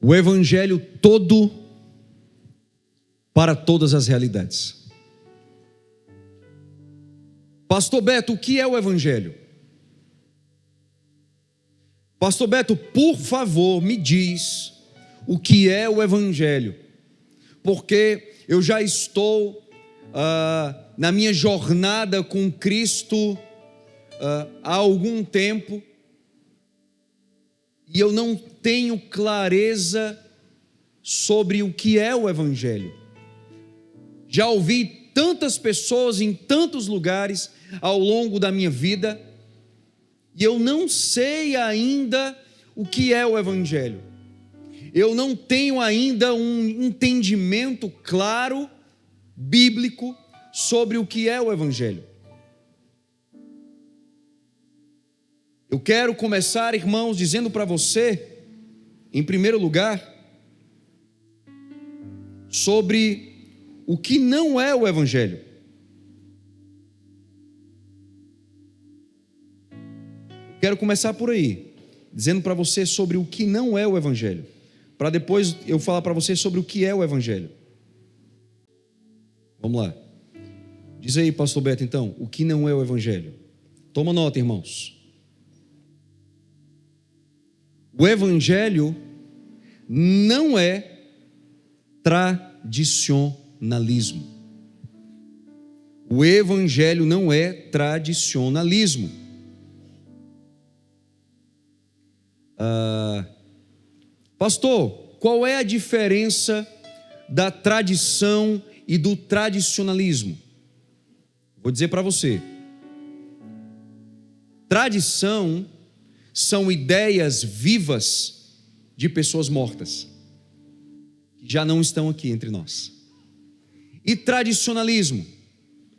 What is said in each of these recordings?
O Evangelho todo para todas as realidades. Pastor Beto, o que é o Evangelho? Pastor Beto, por favor, me diz o que é o Evangelho, porque eu já estou na minha jornada com Cristo há algum tempo, e eu não tenho clareza sobre o que é o Evangelho. Já ouvi tantas pessoas em tantos lugares ao longo da minha vida, e eu não sei ainda o que é o Evangelho. Eu não tenho ainda um entendimento claro, bíblico, sobre o que é o Evangelho. Eu quero começar, irmãos, dizendo para você, em primeiro lugar, sobre o que não é o Evangelho. Quero começar por aí, dizendo para você sobre o que não é o Evangelho, para depois eu falar para você sobre o que é o Evangelho. Vamos lá. Diz aí, pastor Beto, então, o que não é o Evangelho? Toma nota, irmãos. O Evangelho não é tradicionalismo. O Evangelho não é tradicionalismo. Pastor, qual é a diferença da tradição e do tradicionalismo? Vou dizer para você. Tradição são ideias vivas de pessoas mortas, que já não estão aqui entre nós. E tradicionalismo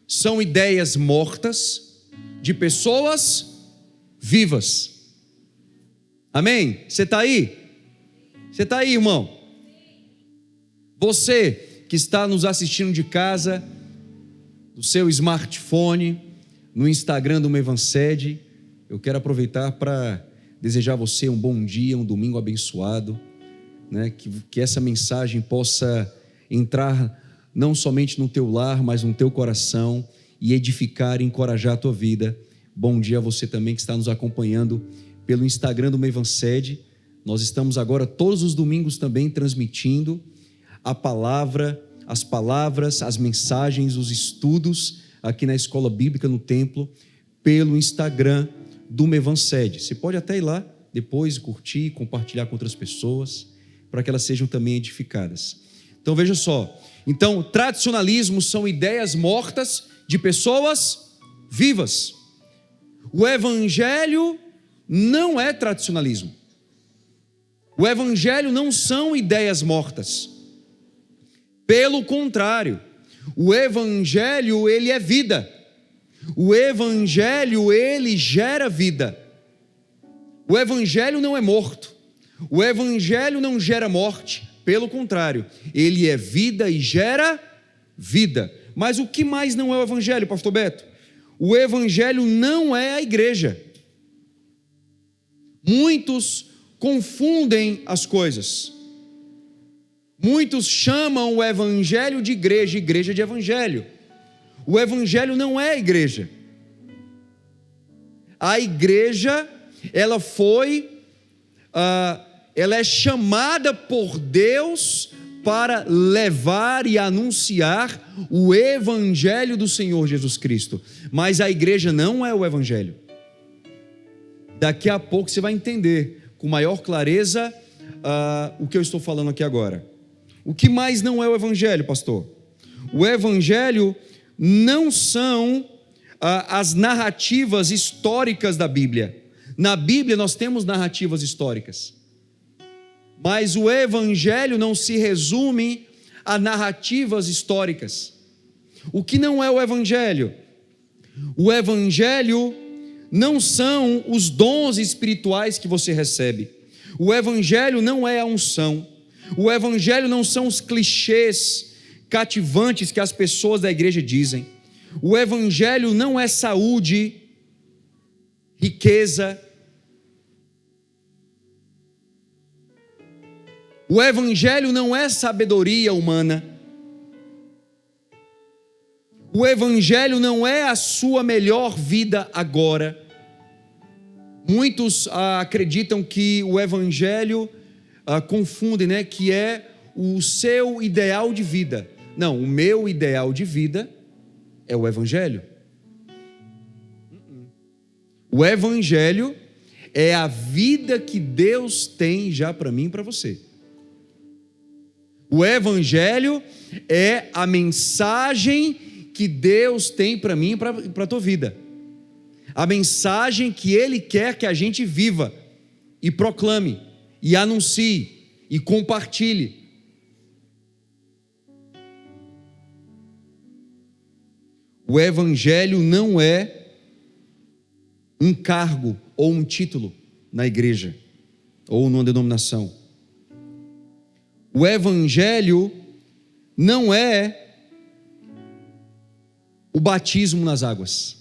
são ideias mortas de pessoas vivas. Amém? Você está aí? Você está aí, irmão? Você que está nos assistindo de casa, do seu smartphone, no Instagram do Mevansed, eu quero aproveitar para desejar a você um bom dia, um domingo abençoado, né? Que essa mensagem possa entrar não somente no teu lar, mas no teu coração e edificar e encorajar a tua vida. Bom dia a você também que está nos acompanhando pelo Instagram do Mevansed. Nós estamos agora todos os domingos também transmitindo a palavra, as palavras, as mensagens, os estudos aqui na Escola Bíblica no Templo, pelo Instagram do Mevansed. Você pode até ir lá depois curtir, compartilhar com outras pessoas, para que elas sejam também edificadas. Então veja só, então tradicionalismo são ideias mortas de pessoas vivas. O Evangelho não é tradicionalismo. O Evangelho não são ideias mortas. Pelo contrário, o Evangelho, ele é vida. O Evangelho, ele gera vida. O Evangelho não é morto. O Evangelho não gera morte. Pelo contrário, ele é vida e gera vida. Mas o que mais não é o Evangelho, pastor Beto? O Evangelho não é a igreja. Muitos confundem as coisas. Muitos chamam o Evangelho de igreja, igreja de Evangelho. O Evangelho não é a igreja. A igreja, ela é chamada por Deus para levar e anunciar o Evangelho do Senhor Jesus Cristo. Mas a igreja não é o Evangelho. Daqui a pouco você vai entender com maior clareza o que eu estou falando aqui agora. O que mais não é o Evangelho, pastor? O Evangelho não são as narrativas históricas da Bíblia. Na Bíblia nós temos narrativas históricas, mas o Evangelho não se resume a narrativas históricas. O que não é o Evangelho? O Evangelho não são os dons espirituais que você recebe. O Evangelho não é a unção. O Evangelho não são os clichês cativantes que as pessoas da igreja dizem. O Evangelho não é saúde, riqueza. O Evangelho não é sabedoria humana. O Evangelho não é a sua melhor vida agora. Muitos acreditam que o Evangelho confundem, né, que é o seu ideal de vida. Não, o meu ideal de vida é o Evangelho. O Evangelho é a vida que Deus tem já para mim e para você. O Evangelho é a mensagem que Deus tem para mim e para a tua vida. A mensagem que Ele quer que a gente viva e proclame, e anuncie, e compartilhe. O Evangelho não é um cargo ou um título na igreja ou numa denominação. O Evangelho não é o batismo nas águas.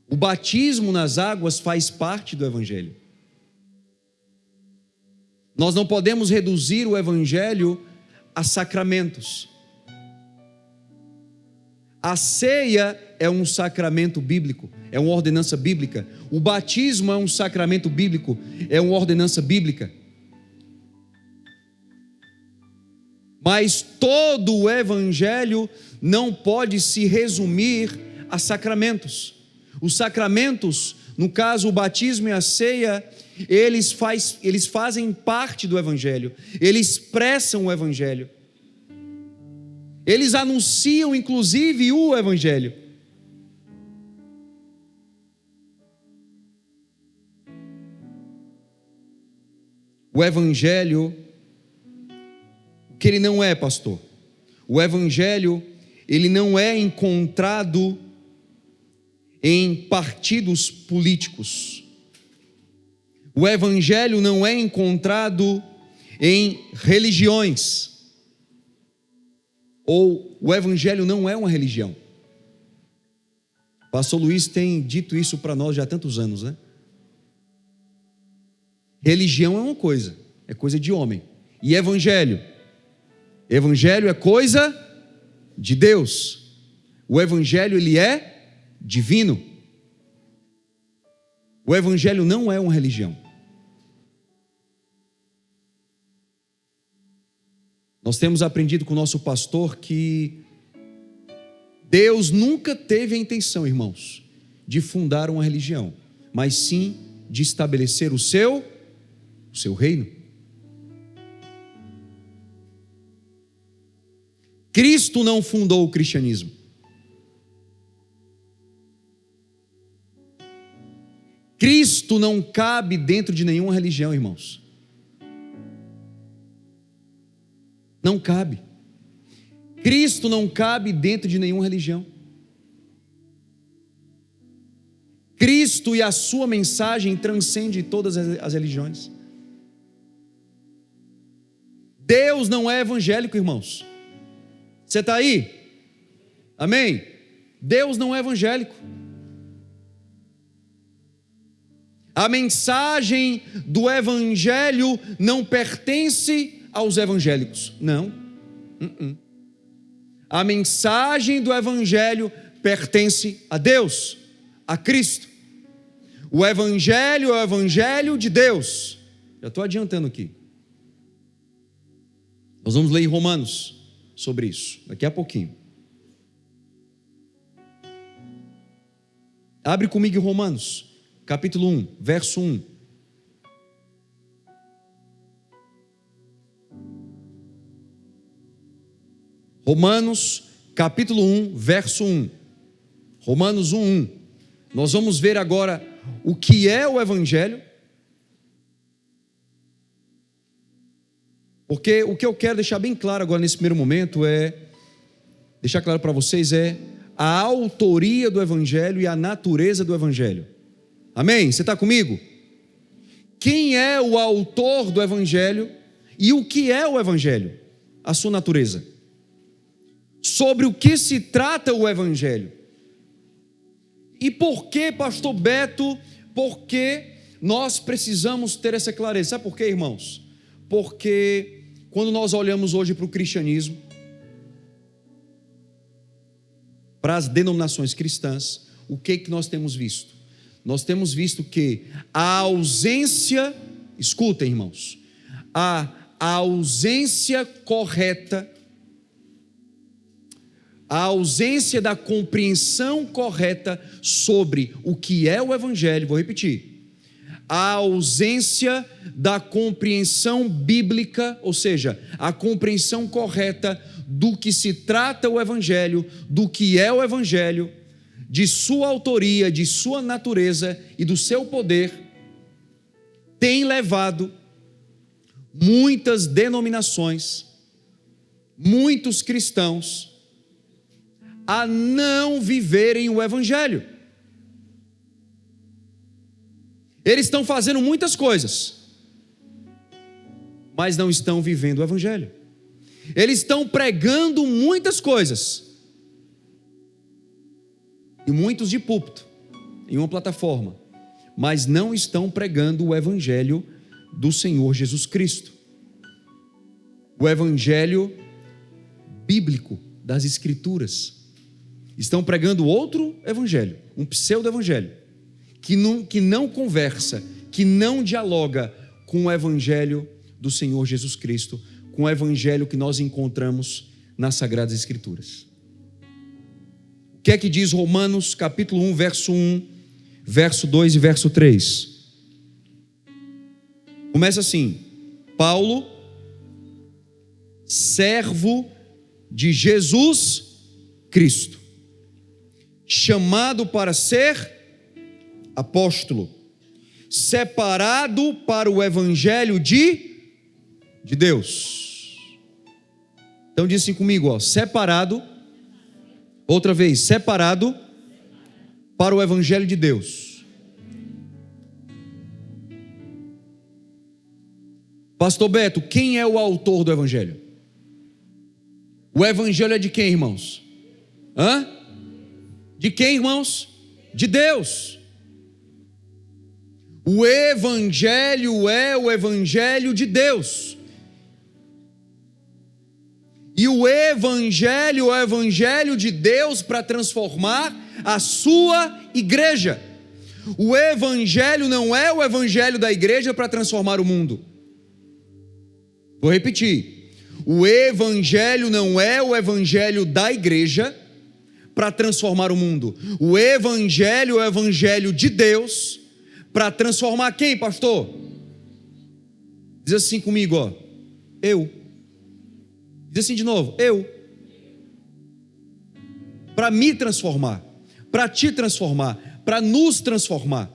O batismo nas águas faz parte do Evangelho. Nós não podemos reduzir o Evangelho a sacramentos. A ceia é um sacramento bíblico, é uma ordenança bíblica. O batismo é um sacramento bíblico, é uma ordenança bíblica. Mas todo o Evangelho não pode se resumir a sacramentos. Os sacramentos, no caso o batismo e a ceia, eles fazem parte do Evangelho, eles expressam o Evangelho, eles anunciam inclusive o Evangelho. O Evangelho, o que ele não é, pastor? O Evangelho, ele não é encontrado em partidos políticos. O Evangelho não é encontrado em religiões. Ou o Evangelho não é uma religião. Pastor Luiz tem dito isso para nós já há tantos anos, né? Religião é uma coisa, é coisa de homem. E Evangelho? Evangelho é coisa de Deus. O Evangelho, ele é divino. O Evangelho não é uma religião. Nós temos aprendido com o nosso pastor que Deus nunca teve a intenção, irmãos, de fundar uma religião, mas sim de estabelecer o seu reino. Cristo não fundou o cristianismo. Cristo não cabe dentro de nenhuma religião, irmãos. Não cabe. Cristo não cabe dentro de nenhuma religião. Cristo e a sua mensagem transcende todas as religiões. Deus não é evangélico, irmãos. Você está aí? Amém? Deus não é evangélico. A mensagem do Evangelho não pertence aos evangélicos. Não. A mensagem do Evangelho pertence a Deus, a Cristo. O Evangelho é o Evangelho de Deus. Já estou adiantando aqui. Nós vamos ler em Romanos sobre isso, daqui a pouquinho. Abre comigo em Romanos capítulo 1, verso 1. Romanos, capítulo 1, verso 1. Romanos 1, 1. Nós vamos ver agora o que é o Evangelho. Porque o que eu quero deixar bem claro agora nesse primeiro momento deixar claro para vocês a autoria do Evangelho e a natureza do Evangelho. Amém? Você está comigo? Quem é o autor do Evangelho e o que é o Evangelho? A sua natureza. Sobre o que se trata o Evangelho. E por que, pastor Beto, por que nós precisamos ter essa clareza? Sabe por quê, irmãos? porque quando nós olhamos hoje para o cristianismo, para as denominações cristãs, o que nós temos visto? Nós temos visto que a ausência, escutem, irmãos, a ausência correta, a ausência da compreensão correta sobre o que é o Evangelho, vou repetir, a ausência da compreensão bíblica, ou seja, a compreensão correta do que se trata o Evangelho, do que é o Evangelho, de sua autoria, de sua natureza e do seu poder, tem levado muitas denominações, muitos cristãos, a não viverem o Evangelho. Eles estão fazendo muitas coisas, mas não estão vivendo o Evangelho. Eles estão pregando muitas coisas, e muitos de púlpito, em uma plataforma, mas não estão pregando o Evangelho do Senhor Jesus Cristo, o Evangelho bíblico das Escrituras. Estão pregando outro Evangelho, um pseudo-evangelho, que não conversa, que não dialoga com o Evangelho do Senhor Jesus Cristo, com o Evangelho que nós encontramos nas Sagradas Escrituras. O que é que diz Romanos capítulo 1, verso 1, verso 2 e verso 3? Começa assim: Paulo, servo de Jesus Cristo, chamado para ser apóstolo, separado para o Evangelho de Deus. Então diz assim comigo, ó, separado, outra vez, separado para o Evangelho de Deus. Pastor Beto, quem é o autor do Evangelho? O Evangelho é de quem, irmãos? De quem, irmãos? De Deus. O Evangelho é o Evangelho de Deus. E o Evangelho é o Evangelho de Deus para transformar a sua igreja. O Evangelho não é o Evangelho da igreja para transformar o mundo. Vou repetir. O Evangelho não é o Evangelho da igreja para transformar o mundo. O Evangelho é o Evangelho de Deus para transformar quem, pastor? Diz assim comigo, ó. Eu. Diz assim de novo, eu. Para me transformar, para te transformar, para nos transformar.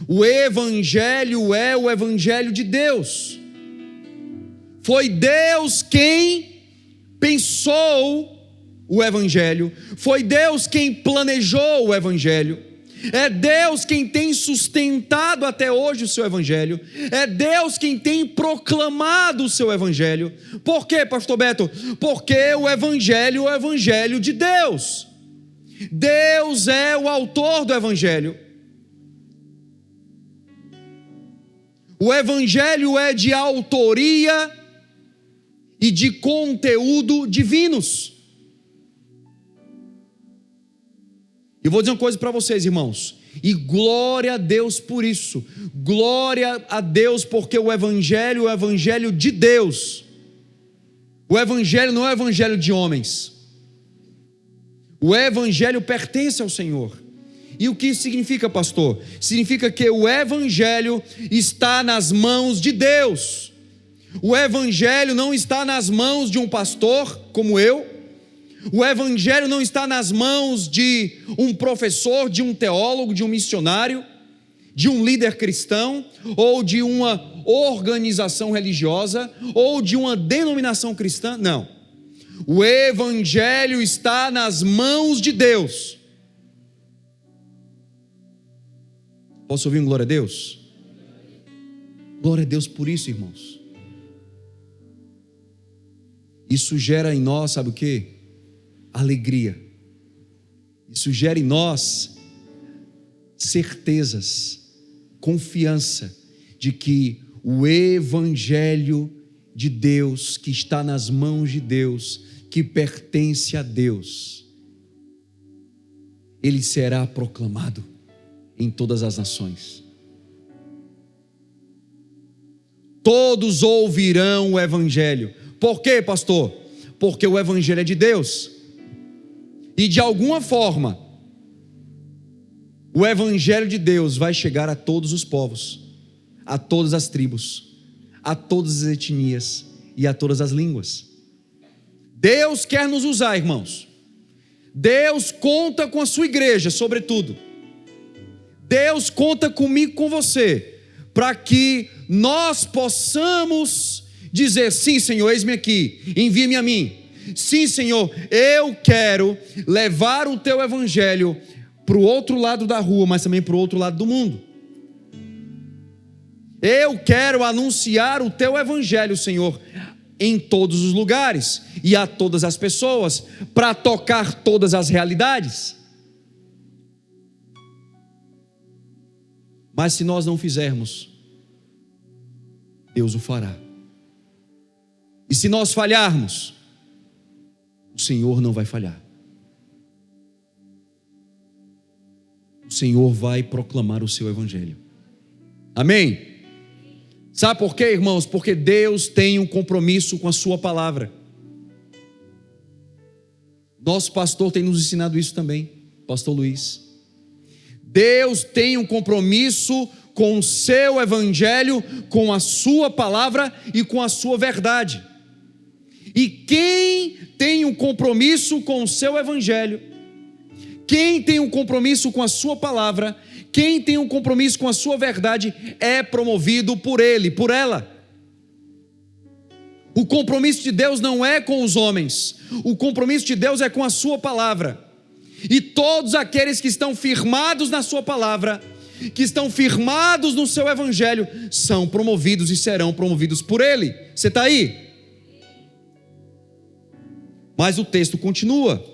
O Evangelho é o Evangelho de Deus. Foi Deus quem pensou o Evangelho, foi Deus quem planejou o Evangelho, é Deus quem tem sustentado até hoje o seu Evangelho, é Deus quem tem proclamado o seu Evangelho. Por quê, pastor Beto? Porque o Evangelho é o Evangelho de Deus. Deus é o autor do Evangelho. O Evangelho é de autoria e de conteúdo divinos. E vou dizer uma coisa para vocês, irmãos, e glória a Deus por isso, glória a Deus, porque o Evangelho é o Evangelho de Deus. O Evangelho não é o Evangelho de homens. O Evangelho pertence ao Senhor. E o que isso significa, pastor? Significa que o Evangelho está nas mãos de Deus. O Evangelho não está nas mãos de um pastor como eu. O Evangelho não está nas mãos de um professor, de um teólogo, de um missionário, de um líder cristão, ou de uma organização religiosa, ou de uma denominação cristã. Não. O Evangelho está nas mãos de Deus. Posso ouvir um glória a Deus? Glória a Deus por isso, irmãos. Isso gera em nós, sabe o quê? Alegria. Isso gera em nós certezas, confiança de que o evangelho de Deus, que está nas mãos de Deus, que pertence a Deus, ele será proclamado em todas as nações. Todos ouvirão o evangelho. Por quê, pastor? Porque o evangelho é de Deus. E de alguma forma, o evangelho de Deus vai chegar a todos os povos, a todas as tribos, a todas as etnias e a todas as línguas. Deus quer nos usar, irmãos. Deus conta com a sua igreja, sobretudo. Deus conta comigo, com você, para que nós possamos dizer: sim, Senhor, eis-me aqui, envie-me a mim. Sim, Senhor, eu quero levar o teu evangelho para o outro lado da rua, mas também para o outro lado do mundo. Eu quero anunciar o teu evangelho, Senhor, em todos os lugares e a todas as pessoas, para tocar todas as realidades. Mas se nós não fizermos, Deus o fará. E se nós falharmos, o Senhor não vai falhar. O Senhor vai proclamar o seu evangelho. Amém? Sabe por quê, irmãos? Porque Deus tem um compromisso com a sua palavra. Nosso pastor tem nos ensinado isso também, pastor Luiz. Deus tem um compromisso com o seu evangelho, com a sua palavra e com a sua verdade. E quem tem um compromisso com o seu evangelho, quem tem um compromisso com a sua palavra, quem tem um compromisso com a sua verdade, é promovido por ele, por ela. O compromisso de Deus não é com os homens, o compromisso de Deus é com a sua palavra. E todos aqueles que estão firmados na sua palavra, que estão firmados no seu evangelho, são promovidos e serão promovidos por ele. Você está aí? Mas o texto continua.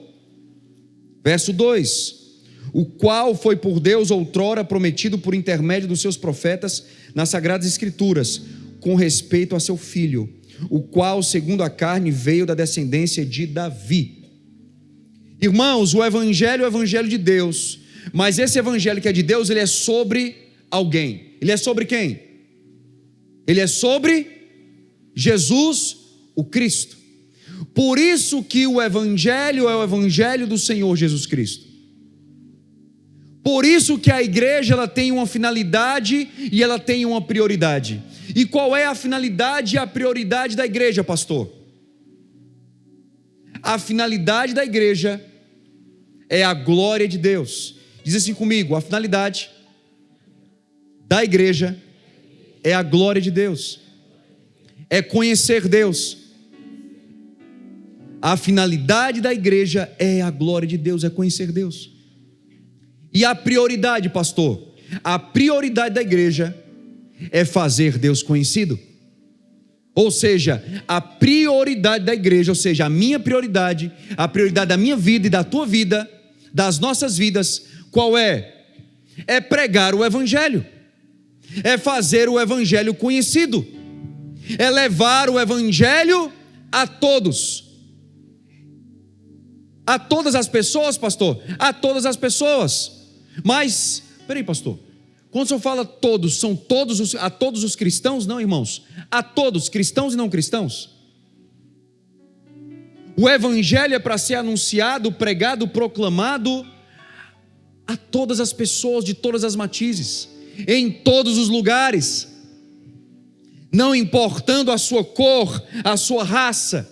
Verso 2: o qual foi por Deus outrora prometido por intermédio dos seus profetas nas sagradas escrituras, com respeito a seu filho, o qual segundo a carne veio da descendência de Davi. Irmãos, o evangelho é o evangelho de Deus, mas esse evangelho que é de Deus, ele é sobre alguém. Ele é sobre quem? Ele é sobre Jesus, o Cristo. Por isso que o evangelho é o evangelho do Senhor Jesus Cristo. Por isso que a igreja, ela tem uma finalidade e ela tem uma prioridade. E qual é a finalidade e a prioridade da igreja, pastor? A finalidade da igreja é a glória de Deus. Diz assim comigo: a finalidade da igreja é a glória de Deus, é conhecer Deus. A finalidade da igreja é a glória de Deus, é conhecer Deus. E a prioridade, pastor? A prioridade da igreja é fazer Deus conhecido. Ou seja, a prioridade da igreja, ou seja, a minha prioridade, a prioridade da minha vida e da tua vida, das nossas vidas, qual é? É pregar o evangelho, é fazer o evangelho conhecido, é levar o evangelho a todos. A todas as pessoas, pastor? A todas as pessoas. Mas, peraí, pastor, quando o senhor fala todos, são todos a todos os cristãos? Não, irmãos, a todos, cristãos e não cristãos. O evangelho é para ser anunciado, pregado, proclamado a todas as pessoas de todas as matizes, em todos os lugares, não importando a sua cor, a sua raça,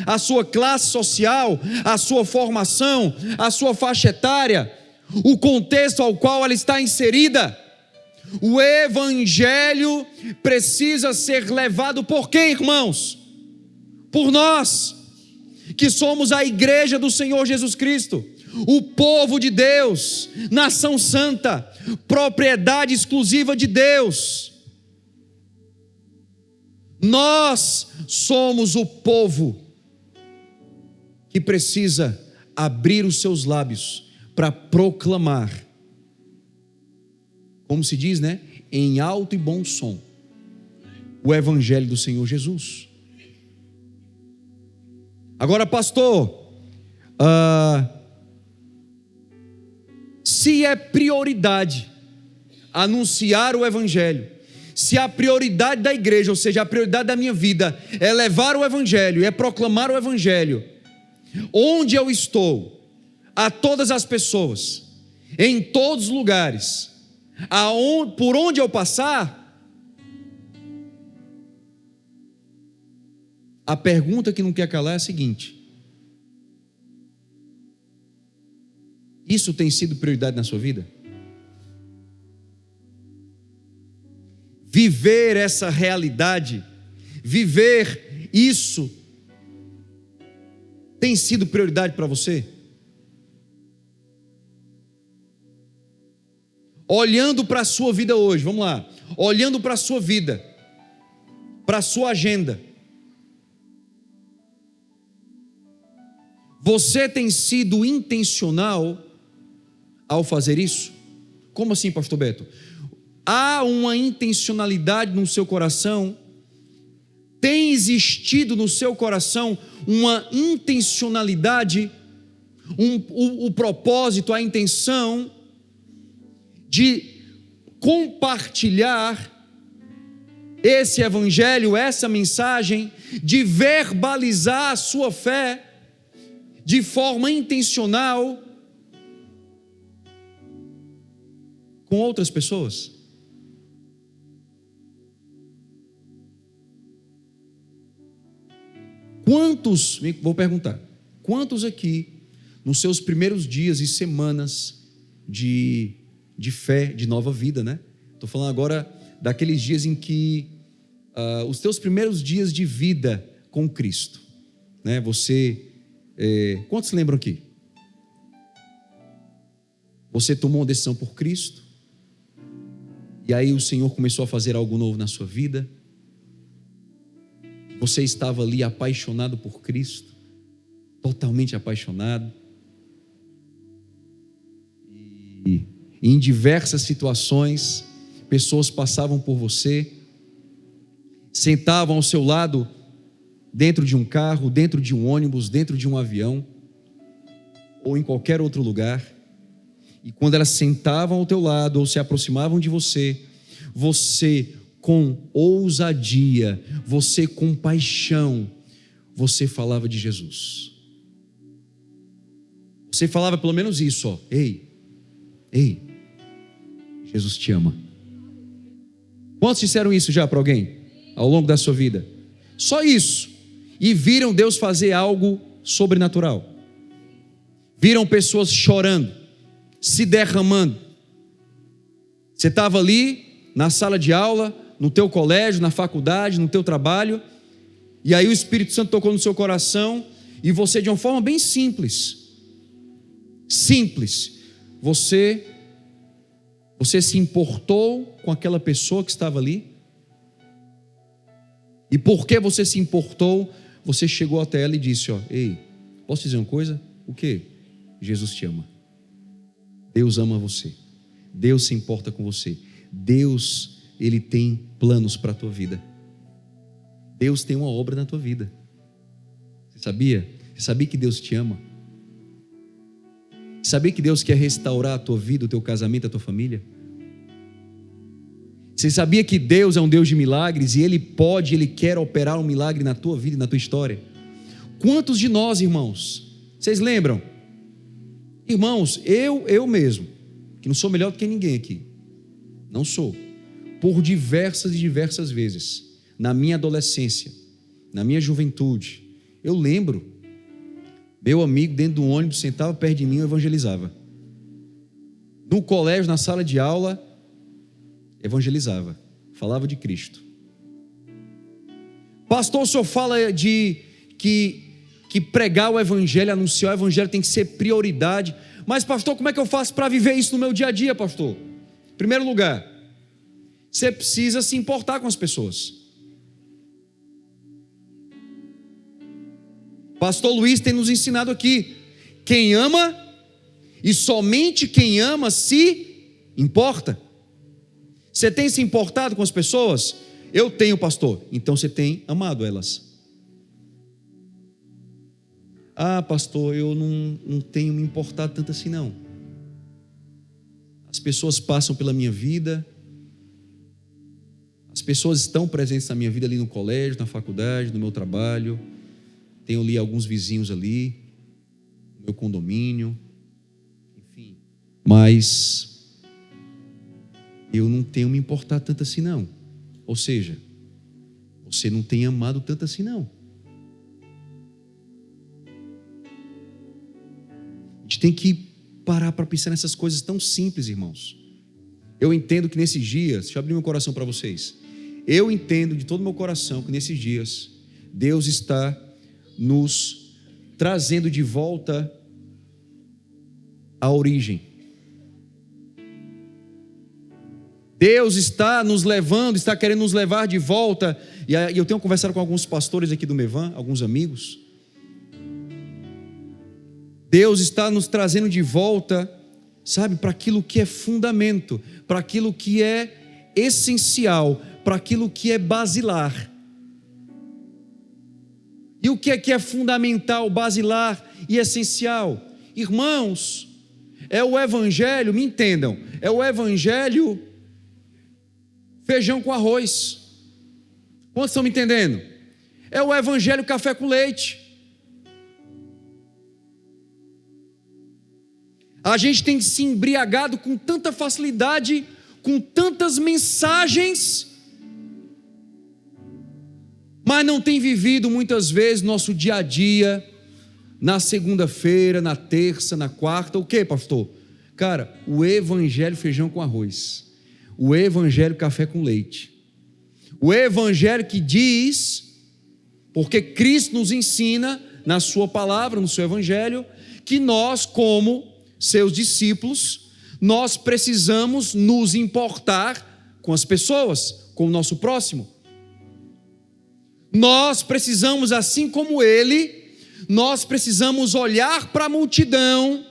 a sua classe social, a sua formação, a sua faixa etária, o contexto ao qual ela está inserida. O evangelho precisa ser levado por quem, irmãos? Por nós, que somos a igreja do Senhor Jesus Cristo, o povo de Deus, nação santa, propriedade exclusiva de Deus. Nós somos o povo que precisa abrir os seus lábios para proclamar, como se diz, né? Em alto e bom som, o evangelho do Senhor Jesus. Agora, pastor, se é prioridade anunciar o evangelho, se a prioridade da igreja, ou seja, a prioridade da minha vida é levar o evangelho, é proclamar o evangelho, onde eu estou, a todas as pessoas, em todos os lugares, por onde eu passar, a pergunta que não quer calar é a seguinte: isso tem sido prioridade na sua vida? Viver essa realidade, viver isso, tem sido prioridade para você? Olhando para a sua vida hoje, vamos lá, olhando para a sua vida, para a sua agenda, você tem sido intencional ao fazer isso? Como assim, pastor Beto? Há uma intencionalidade no seu coração? Tem existido no seu coração uma intencionalidade, o propósito, a intenção de compartilhar esse evangelho, essa mensagem, de verbalizar a sua fé de forma intencional com outras pessoas? Vou perguntar, quantos aqui, nos seus primeiros dias e semanas de fé, de nova vida, né? Estou falando agora daqueles dias em que, os teus primeiros dias de vida com Cristo, né? Quantos lembram aqui? Você tomou uma decisão por Cristo, e aí o Senhor começou a fazer algo novo na sua vida. Você estava ali apaixonado por Cristo, totalmente apaixonado, e em diversas situações, pessoas passavam por você, sentavam ao seu lado, dentro de um carro, dentro de um ônibus, dentro de um avião, ou em qualquer outro lugar, e quando elas sentavam ao teu lado, ou se aproximavam de você, você com ousadia, você com paixão, você falava de Jesus. Você falava pelo menos isso, ó: ei, Jesus te ama. Quantos disseram isso já para alguém ao longo da sua vida? Só isso. E viram Deus fazer algo sobrenatural. Viram pessoas chorando, se derramando. Você estava ali na sala de aula, no teu colégio, na faculdade, no teu trabalho, e aí o Espírito Santo tocou no seu coração, e você, de uma forma bem simples, você se importou com aquela pessoa que estava ali, e porque você se importou, você chegou até ela e disse: ó, ei, posso dizer uma coisa? O quê? Jesus te ama. Deus ama você. Deus se importa com você. Deus, Ele tem planos para a tua vida. Deus tem uma obra na tua vida. Você sabia? Você sabia que Deus te ama? Sabia que Deus quer restaurar a tua vida, o teu casamento, a tua família? Você sabia que Deus é um Deus de milagres e Ele quer operar um milagre na tua vida e na tua história? Quantos de nós, irmãos, vocês lembram? Irmãos, eu mesmo, que não sou melhor do que ninguém aqui, não sou, por diversas e diversas vezes, na minha adolescência, na minha juventude, eu lembro, meu amigo dentro do ônibus sentava perto de mim e evangelizava. No colégio, na sala de aula, evangelizava, falava de Cristo. Pastor, o senhor fala de que pregar o evangelho, anunciar o evangelho tem que ser prioridade, mas pastor, como é que eu faço para viver isso no meu dia a dia, pastor? Em primeiro lugar, você precisa se importar com as pessoas. Pastor Luiz tem nos ensinado aqui: quem ama, e somente quem ama se importa. Você tem se importado com as pessoas? Eu tenho, pastor. Então você tem amado elas. Ah, pastor, eu não tenho me importado tanto assim não. As pessoas passam pela minha vida, as pessoas estão presentes na minha vida ali no colégio, na faculdade, no meu trabalho. Tenho ali alguns vizinhos ali, no meu condomínio, enfim. Mas eu não tenho me importado tanto assim não. Ou seja, você não tem amado tanto assim não. A gente tem que parar para pensar nessas coisas tão simples, irmãos. Eu entendo que nesses dias, deixa eu abrir meu coração para vocês. Eu entendo de todo o meu coração que nesses dias Deus está nos trazendo de volta à origem. Deus está nos levando, está querendo nos levar de volta. E eu tenho conversado com alguns pastores aqui do Mevan, alguns amigos. Deus está nos trazendo de volta, sabe, para aquilo que é fundamento, para aquilo que é essencial, para aquilo que é basilar. E o que é fundamental, basilar e essencial? Irmãos, é o evangelho, me entendam, é o evangelho feijão com arroz. Quantos estão me entendendo? É o evangelho café com leite. A gente tem se embriagado com tanta facilidade, com tantas mensagens, mas não tem vivido muitas vezes nosso dia a dia, na segunda-feira, na terça, na quarta, o que, pastor? Cara, o evangelho feijão com arroz, o evangelho café com leite, o evangelho que diz, porque Cristo nos ensina na sua palavra, no seu evangelho, que nós como seus discípulos, nós precisamos nos importar com as pessoas, com o nosso próximo. Nós precisamos, assim como ele, nós precisamos olhar para a multidão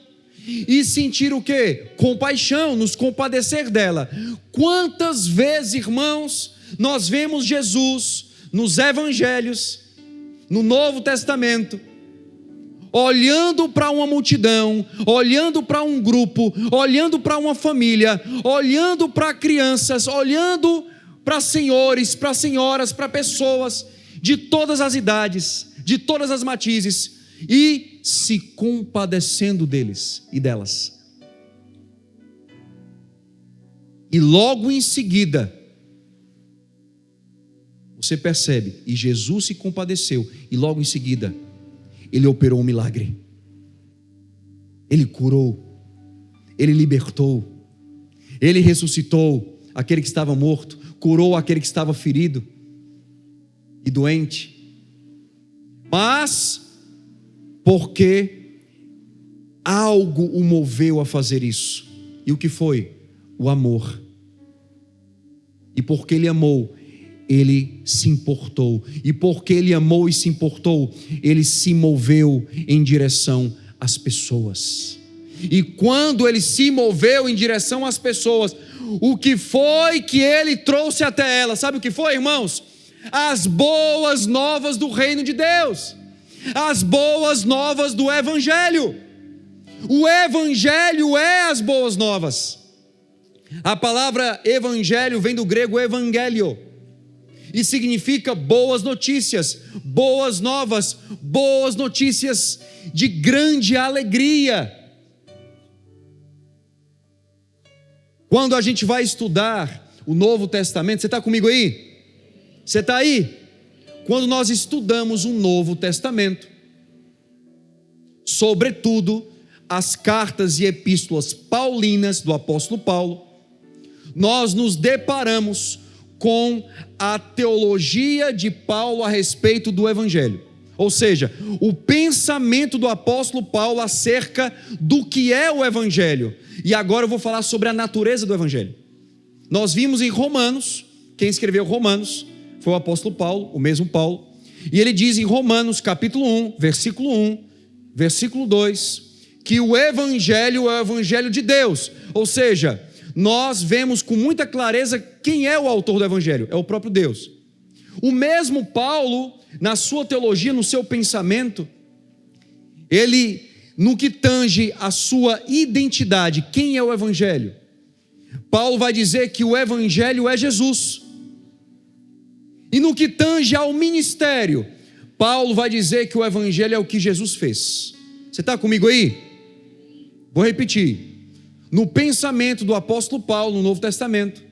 e sentir o quê? Compaixão, nos compadecer dela. Quantas vezes, irmãos, nós vemos Jesus nos evangelhos, no Novo Testamento, olhando para uma multidão, olhando para um grupo, olhando para uma família, olhando para crianças, olhando para senhores, para senhoras, para pessoas de todas as idades, de todas as matizes, e se compadecendo deles e delas. E logo em seguida, você percebe, e Jesus se compadeceu, e logo em seguida, ele operou um milagre, ele curou, ele libertou, ele ressuscitou aquele que estava morto, curou aquele que estava ferido e doente, mas porque algo o moveu a fazer isso, e o que foi? O amor. E porque ele amou, ele se importou, e porque ele amou e se importou, ele se moveu em direção às pessoas. E quando ele se moveu em direção às pessoas, o que foi que ele trouxe até elas? Sabe o que foi, irmãos? As boas novas do reino de Deus, as boas novas do evangelho. O evangelho é as boas novas. A palavra evangelho vem do grego evangelio, e significa boas notícias, boas novas, boas notícias de grande alegria. Quando a gente vai estudar o Novo Testamento, você está comigo aí? Você está aí? Quando nós estudamos o Novo Testamento, sobretudo as cartas e epístolas paulinas do apóstolo Paulo, nós nos deparamos com a teologia de Paulo a respeito do evangelho, ou seja, o pensamento do apóstolo Paulo acerca do que é o evangelho. E agora eu vou falar sobre a natureza do evangelho. Nós vimos em Romanos, quem escreveu Romanos foi o apóstolo Paulo, o mesmo Paulo, e ele diz em Romanos capítulo 1, versículo 1, versículo 2, que o evangelho é o evangelho de Deus, ou seja, nós vemos com muita clareza quem é o autor do evangelho, é o próprio Deus. O mesmo Paulo, na sua teologia, no seu pensamento, ele, no que tange a sua identidade, quem é o Evangelho? Paulo vai dizer que o Evangelho é Jesus. E no que tange ao ministério, Paulo vai dizer que o Evangelho é o que Jesus fez. Você está comigo aí? Vou repetir. No pensamento do apóstolo Paulo, no Novo Testamento,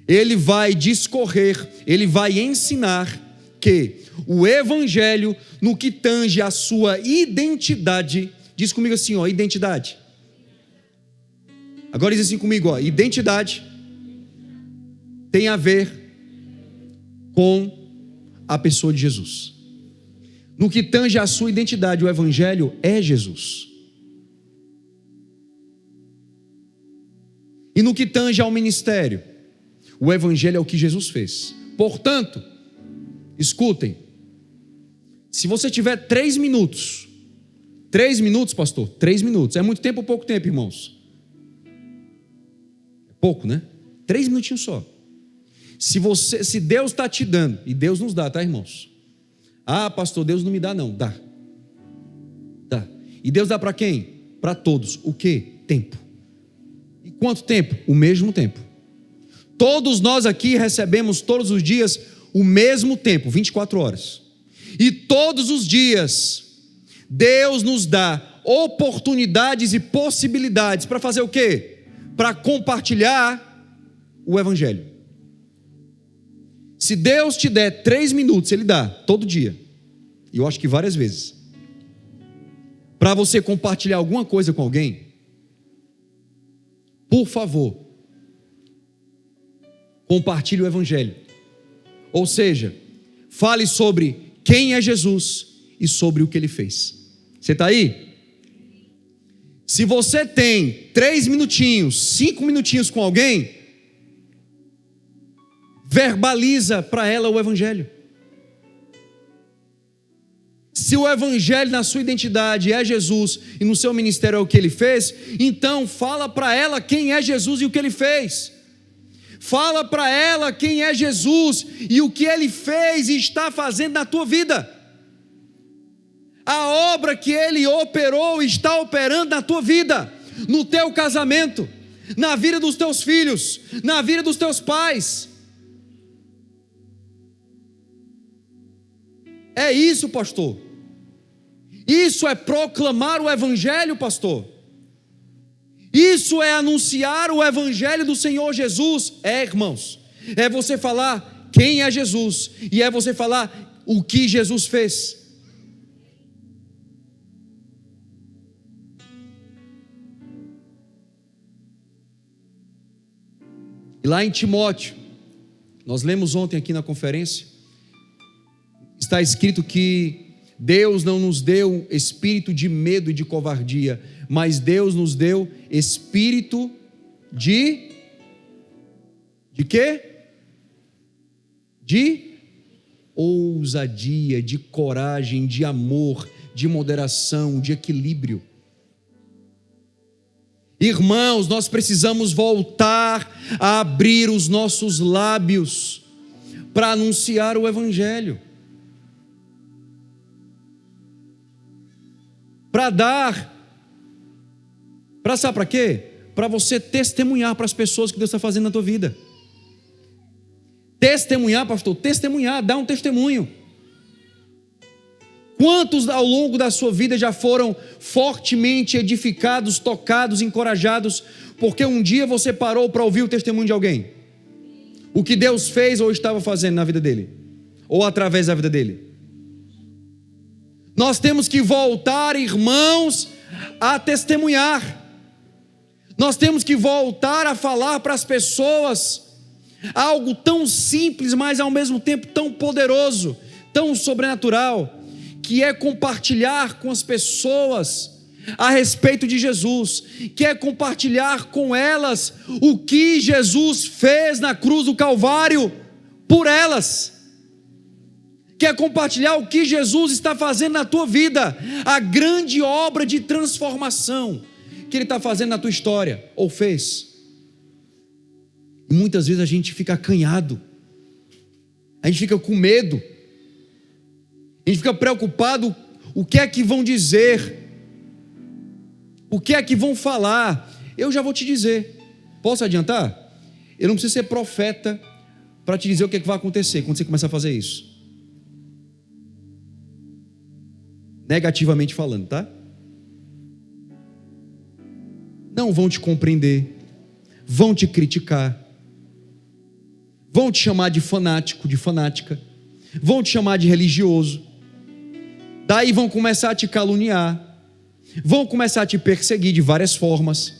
ele vai discorrer, ele vai ensinar que o Evangelho, no que tange a sua identidade, diz comigo assim, ó, identidade. Agora diz assim comigo, ó, identidade tem a ver com a pessoa de Jesus. No que tange a sua identidade, o Evangelho é Jesus. E no que tange ao ministério, o Evangelho é o que Jesus fez. Portanto, escutem, se você tiver 3 minutos, 3 minutos, pastor, 3 minutos, é muito tempo ou pouco tempo, irmãos? É pouco, né? 3 minutinhos só. Se Deus está te dando, e Deus nos dá, tá, irmãos? Ah, pastor, Deus não me dá, não. Dá. E Deus dá para quem? Para todos. O quê? Tempo. E quanto tempo? O mesmo tempo. Todos nós aqui recebemos todos os dias o mesmo tempo, 24 horas. E todos os dias, Deus nos dá oportunidades e possibilidades para fazer o quê? Para compartilhar o Evangelho. Se Deus te der 3 minutos, Ele dá, todo dia, e eu acho que várias vezes, para você compartilhar alguma coisa com alguém, por favor, compartilhe o Evangelho. Ou seja, fale sobre quem é Jesus e sobre o que Ele fez. Você está aí? Se você tem 3 minutinhos, 5 minutinhos com alguém, verbaliza para ela o Evangelho. Se o Evangelho na sua identidade é Jesus e no seu ministério é o que Ele fez, então fala para ela quem é Jesus e o que Ele fez. Fala para ela quem é Jesus e o que Ele fez e está fazendo na tua vida. A obra que Ele operou e está operando na tua vida, no teu casamento, na vida dos teus filhos, na vida dos teus pais. É isso, pastor. Isso é proclamar o Evangelho, pastor. Isso é anunciar o Evangelho do Senhor Jesus. É, irmãos, é você falar quem é Jesus e é você falar o que Jesus fez. E lá em Timóteo, nós lemos ontem aqui na conferência, está escrito que Deus não nos deu espírito de medo e de covardia, mas Deus nos deu espírito de quê? De ousadia, de coragem, de amor, de moderação, de equilíbrio. Irmãos, nós precisamos voltar a abrir os nossos lábios para anunciar o Evangelho. Sabe para quê? Para você testemunhar para as pessoas que Deus está fazendo na tua vida. Testemunhar, pastor, testemunhar, dar um testemunho. Quantos ao longo da sua vida já foram fortemente edificados, tocados, encorajados, porque um dia você parou para ouvir o testemunho de alguém? O que Deus fez ou estava fazendo na vida dele? Ou através da vida dele? Nós temos que voltar, irmãos, a testemunhar. Nós temos que voltar a falar para as pessoas algo tão simples, mas ao mesmo tempo tão poderoso, tão sobrenatural, que é compartilhar com as pessoas a respeito de Jesus, que é compartilhar com elas o que Jesus fez na cruz do Calvário por elas. Quer compartilhar o que Jesus está fazendo na tua vida, a grande obra de transformação que Ele está fazendo na tua história, ou fez. E muitas vezes a gente fica acanhado, A gente fica com medo. A gente fica preocupado. O que é que vão dizer? O que é que vão falar? Eu já vou te dizer. Posso adiantar? Eu não preciso ser profeta para te dizer o que é que vai acontecer quando você começar a fazer isso. Negativamente falando, tá? Não vão te compreender, vão te criticar, vão te chamar de fanático, de fanática, vão te chamar de religioso, daí vão começar a te caluniar, vão começar a te perseguir de várias formas,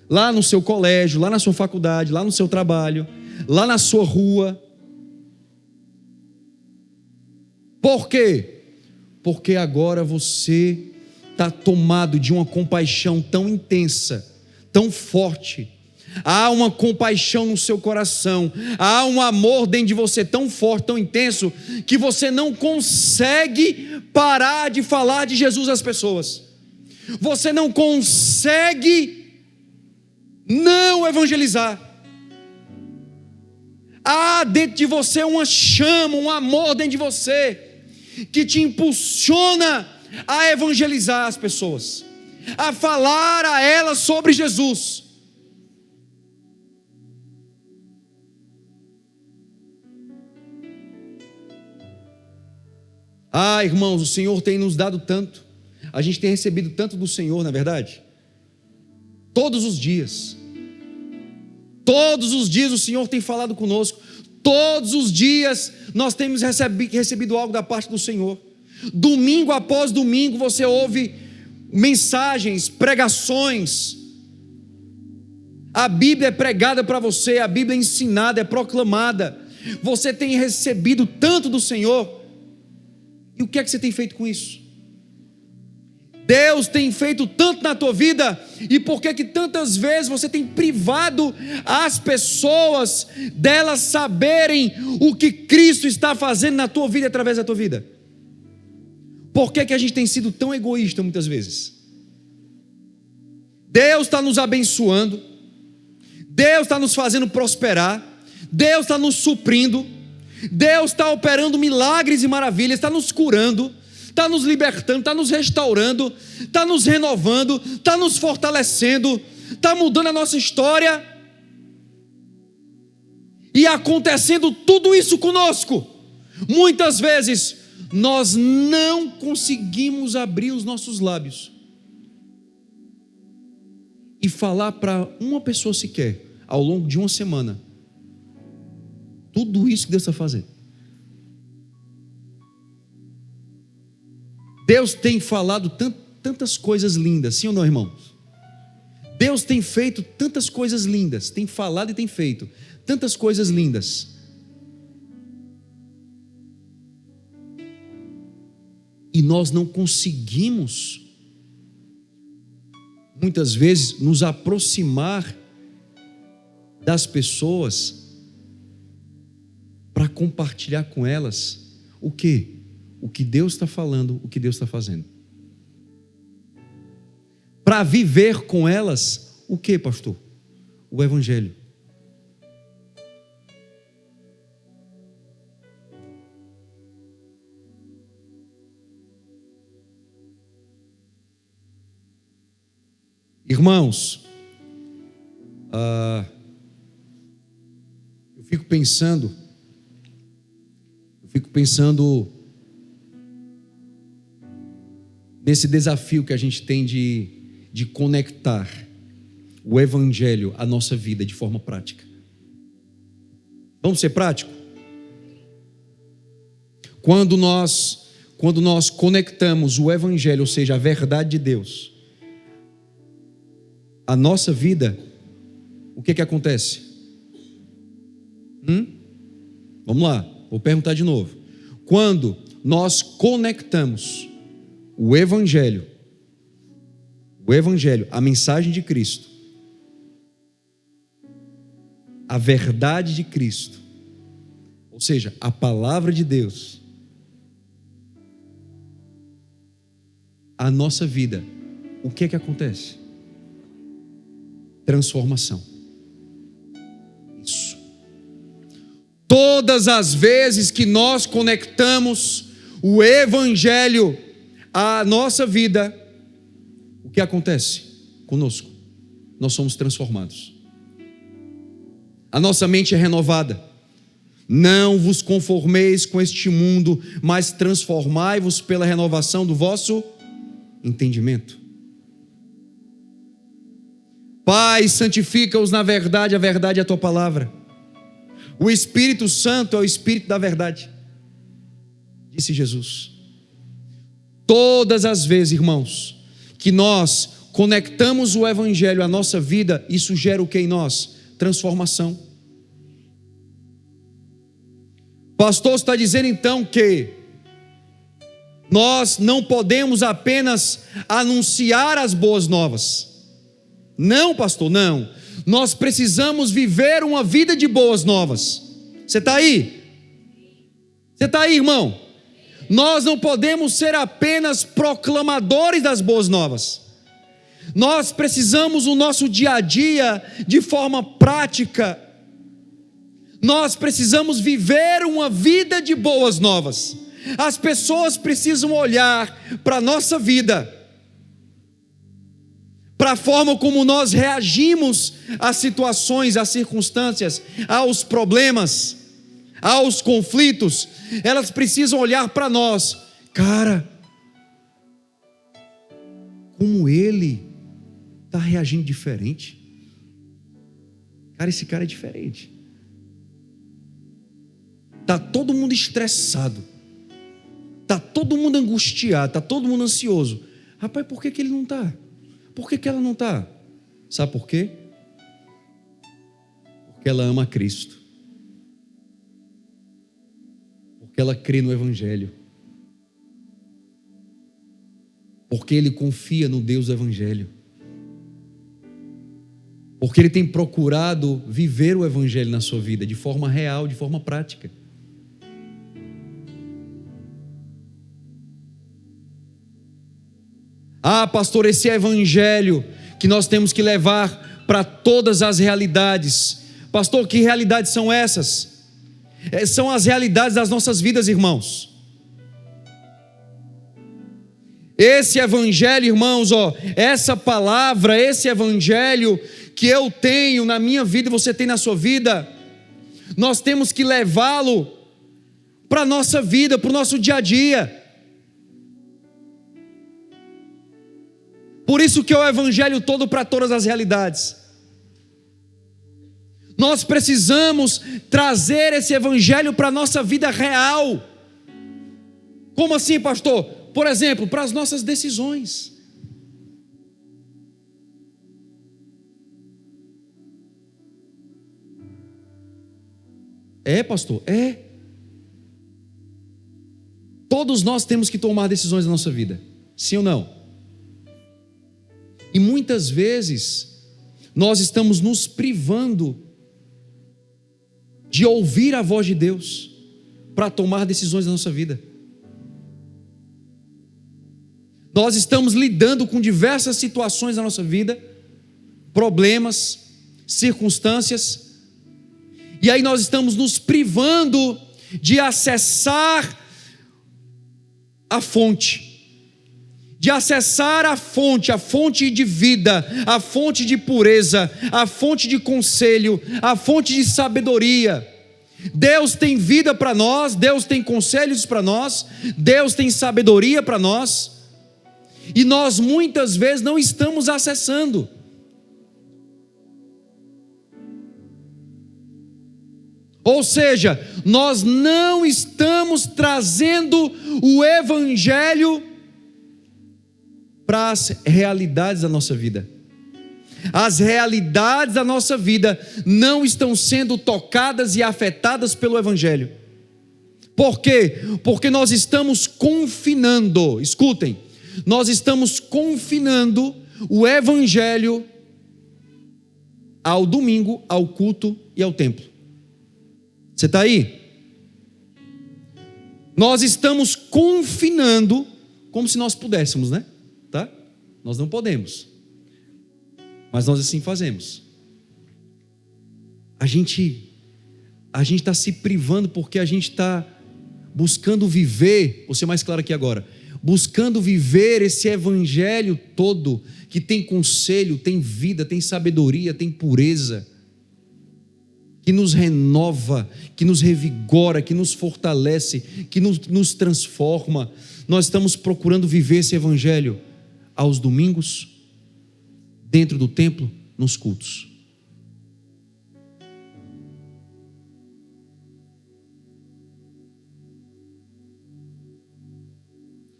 lá no seu colégio, lá na sua faculdade, lá no seu trabalho, lá na sua rua. Por quê? Porque agora você está tomado de uma compaixão tão intensa, tão forte. Há uma compaixão no seu coração, há um amor dentro de você tão forte, tão intenso, que você não consegue parar de falar de Jesus às pessoas. Você não consegue não evangelizar. Há dentro de você uma chama, um amor dentro de você, que te impulsiona a evangelizar as pessoas, a falar a elas sobre Jesus. Ah, irmãos, o Senhor tem nos dado tanto, a gente tem recebido tanto do Senhor, na verdade. Todos os dias o Senhor tem falado conosco, todos os dias nós temos recebido algo da parte do Senhor. Domingo após domingo você ouve mensagens, pregações, a Bíblia é pregada para você, a Bíblia é ensinada, é proclamada, você tem recebido tanto do Senhor. E o que é que você tem feito com isso? Deus tem feito tanto na tua vida, e por que tantas vezes você tem privado as pessoas delas saberem o que Cristo está fazendo na tua vida, através da tua vida? Por que a gente tem sido tão egoísta muitas vezes? Deus está nos abençoando, Deus está nos fazendo prosperar, Deus está nos suprindo, Deus está operando milagres e maravilhas, está nos curando, está nos libertando, está nos restaurando, está nos renovando, está nos fortalecendo, está mudando a nossa história, e acontecendo tudo isso conosco. Muitas vezes nós não conseguimos abrir os nossos lábios e falar para uma pessoa sequer, ao longo de uma semana, tudo isso que Deus está fazendo. Deus tem falado tantas coisas lindas, sim ou não, irmãos? Deus tem feito tantas coisas lindas, tem falado e tem feito tantas coisas lindas. E nós não conseguimos, muitas vezes, nos aproximar das pessoas para compartilhar com elas o quê? O que Deus está falando, o que Deus está fazendo. Para viver com elas o quê, pastor? O Evangelho. Irmãos, eu fico pensando nesse desafio que a gente tem de conectar o Evangelho à nossa vida de forma prática. Vamos ser práticos? Quando nós conectamos o Evangelho, ou seja, a verdade de Deus, a nossa vida, o que acontece? Vamos lá, vou perguntar de novo. Quando nós conectamos o Evangelho, a mensagem de Cristo, a verdade de Cristo, ou seja, a palavra de Deus, a nossa vida, o que acontece? Transformação. Isso. Todas as vezes que nós conectamos o Evangelho à nossa vida, o que acontece conosco? Nós somos transformados. A nossa mente é renovada. Não vos conformeis com este mundo, mas transformai-vos pela renovação do vosso entendimento. Pai, santifica-os na verdade, a verdade é a tua palavra. O Espírito Santo é o Espírito da verdade, disse Jesus. Todas as vezes, irmãos, que nós conectamos o Evangelho à nossa vida, isso gera o que em nós? Transformação. Pastor está dizendo então que nós não podemos apenas anunciar as boas novas. Não, pastor, não. Nós precisamos viver uma vida de boas novas. Você está aí? Você está aí, irmão? Nós não podemos ser apenas proclamadores das boas novas. Nós precisamos no nosso dia a dia, de forma prática, nós precisamos viver uma vida de boas novas. As pessoas precisam olhar para a nossa vida, para a forma como nós reagimos às situações, às circunstâncias, aos problemas, aos conflitos. Elas precisam olhar para nós. Cara, como ele está reagindo diferente. Cara, esse cara é diferente. Está todo mundo estressado. Está todo mundo angustiado. Está todo mundo ansioso. Rapaz, por que ele não está? Por que ela não está? Sabe por quê? Porque ela ama Cristo. Porque ela crê no Evangelho. Porque ele confia no Deus do Evangelho. Porque ele tem procurado viver o Evangelho na sua vida de forma real, de forma prática. Ah, pastor, esse é Evangelho que nós temos que levar para todas as realidades. Pastor, que realidades são essas? São as realidades das nossas vidas, irmãos. Esse Evangelho, irmãos, essa palavra, esse Evangelho que eu tenho na minha vida e você tem na sua vida, nós temos que levá-lo para a nossa vida, para o nosso dia a dia. Por isso que é o Evangelho todo para todas as realidades. Nós precisamos trazer esse Evangelho para a nossa vida real. Como assim, pastor? Por exemplo, para as nossas decisões. É, pastor? É. Todos nós temos que tomar decisões na nossa vida. Sim ou não? E muitas vezes nós estamos nos privando de ouvir a voz de Deus para tomar decisões na nossa vida. Nós estamos lidando com diversas situações na nossa vida, problemas, circunstâncias, e aí nós estamos nos privando de acessar a fonte, de acessar a fonte de vida, a fonte de pureza, a fonte de conselho, a fonte de sabedoria. Deus tem vida para nós, Deus tem conselhos para nós, Deus tem sabedoria para nós, e nós muitas vezes não estamos acessando. Ou seja, nós não estamos trazendo o Evangelho para as realidades da nossa vida. As realidades da nossa vida não estão sendo tocadas e afetadas pelo Evangelho. Por quê? Porque nós estamos confinando, escutem, nós estamos confinando o Evangelho ao domingo, ao culto e ao templo. Você está aí? Nós estamos confinando, como se nós pudéssemos, né? Tá? Nós não podemos, mas nós assim fazemos. A gente a gente está se privando porque a gente está buscando viver, vou ser mais claro aqui agora, buscando viver esse evangelho todo, que tem conselho, tem vida, tem sabedoria, tem pureza, que nos renova, que nos revigora, que nos fortalece, que nos transforma. Nós estamos procurando viver esse evangelho aos domingos, dentro do templo, nos cultos.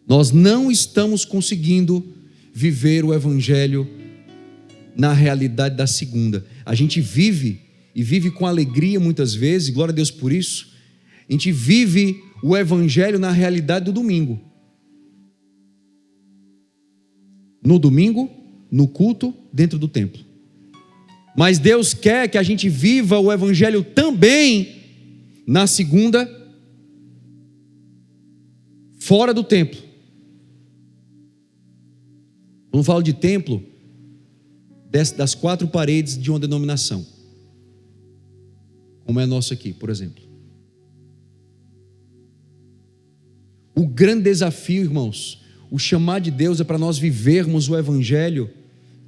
Nós não estamos conseguindo viver o evangelho na realidade da segunda. A gente vive, e vive com alegria muitas vezes, glória a Deus por isso. A gente vive o evangelho na realidade do domingo. No domingo, no culto, dentro do templo. Mas Deus quer que a gente viva o evangelho também na segunda, fora do templo. Quando falo de templo, das 4 paredes de uma denominação, como é a nossa aqui, por exemplo. O grande desafio, irmãos, o chamar de Deus é para nós vivermos o evangelho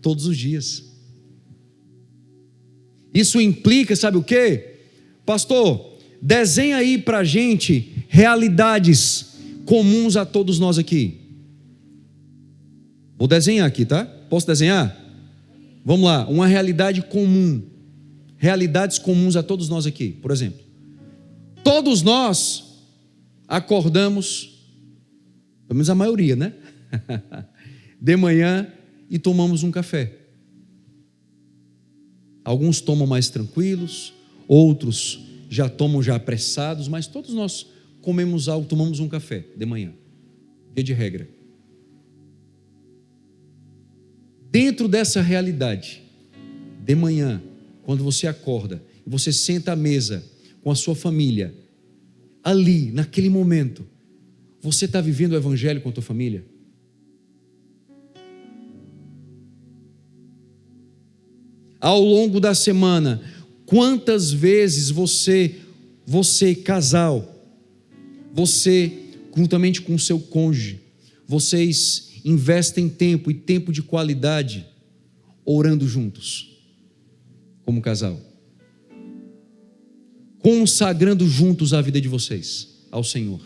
todos os dias. Isso implica, sabe o quê? Pastor, desenha aí para a gente realidades comuns a todos nós aqui. Vou desenhar aqui, tá? Posso desenhar? Vamos lá, uma realidade comum. Realidades comuns a todos nós aqui, por exemplo. Todos nós acordamos, pelo menos a maioria, né? De manhã e tomamos um café. Alguns tomam mais tranquilos, outros já tomam já apressados, mas todos nós comemos algo, tomamos um café de manhã, dia de regra. Dentro dessa realidade, de manhã, quando você acorda e você senta à mesa com a sua família, ali, naquele momento, você está vivendo o evangelho com a tua família? Ao longo da semana, quantas vezes você casal, você juntamente com o seu cônjuge, vocês investem tempo e tempo de qualidade orando juntos, como casal, consagrando juntos a vida de vocês ao Senhor?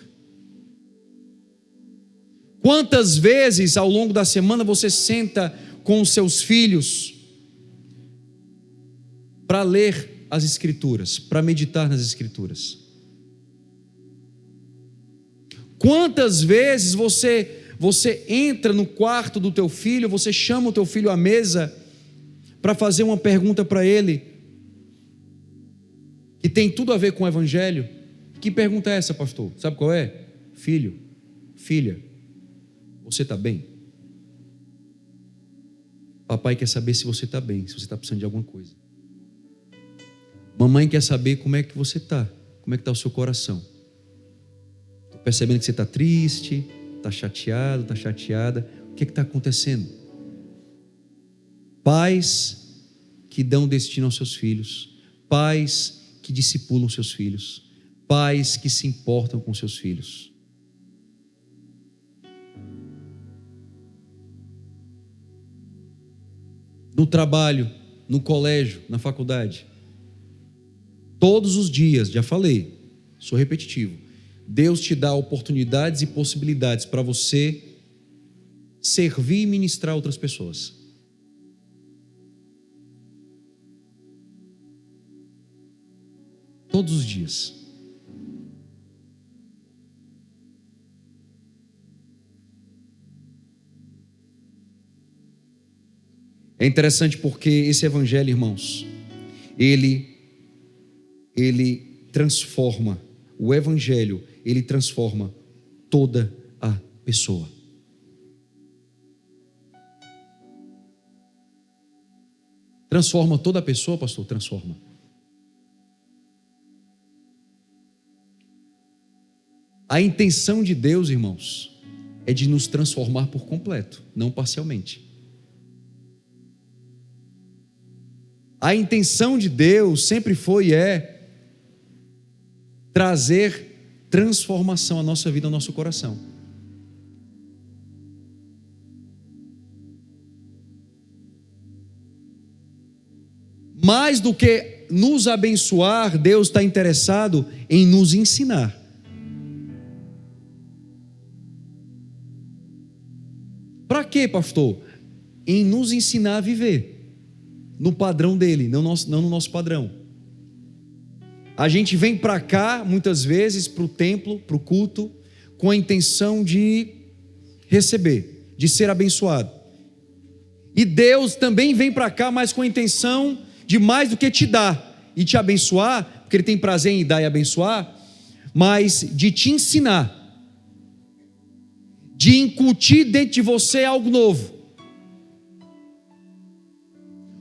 Quantas vezes ao longo da semana você senta com os seus filhos para ler as Escrituras, para meditar nas Escrituras? Quantas vezes você entra no quarto do teu filho, você chama o teu filho à mesa para fazer uma pergunta para ele, que tem tudo a ver com o evangelho? Que pergunta é essa, pastor? Sabe qual é? Filho, filha, você está bem? Papai quer saber se você está bem, se você está precisando de alguma coisa. Mamãe quer saber como é que você está, como é que está o seu coração. Estou percebendo que você está triste, está chateado, está chateada. O que está acontecendo? Pais que dão destino aos seus filhos, pais que discipulam seus filhos, pais que se importam com seus filhos. No trabalho, no colégio, na faculdade, todos os dias, já falei, sou repetitivo, Deus te dá oportunidades e possibilidades para você servir e ministrar outras pessoas. Todos os dias. É interessante porque esse evangelho, irmãos, ele transforma, o evangelho, ele transforma toda a pessoa. Transforma toda a pessoa, pastor? Transforma. A intenção de Deus, irmãos, é de nos transformar por completo, não parcialmente. A intenção de Deus sempre foi e é trazer transformação à nossa vida, ao nosso coração. Mais do que nos abençoar, Deus está interessado em nos ensinar. Para quê, pastor? Em nos ensinar a viver no padrão dele, não no nosso padrão. A gente vem para cá, muitas vezes, para o templo, para o culto, com a intenção de receber, de ser abençoado. E Deus também vem para cá, mas com a intenção de mais do que te dar e te abençoar, porque Ele tem prazer em dar e abençoar, mas de te ensinar, de incutir dentro de você algo novo,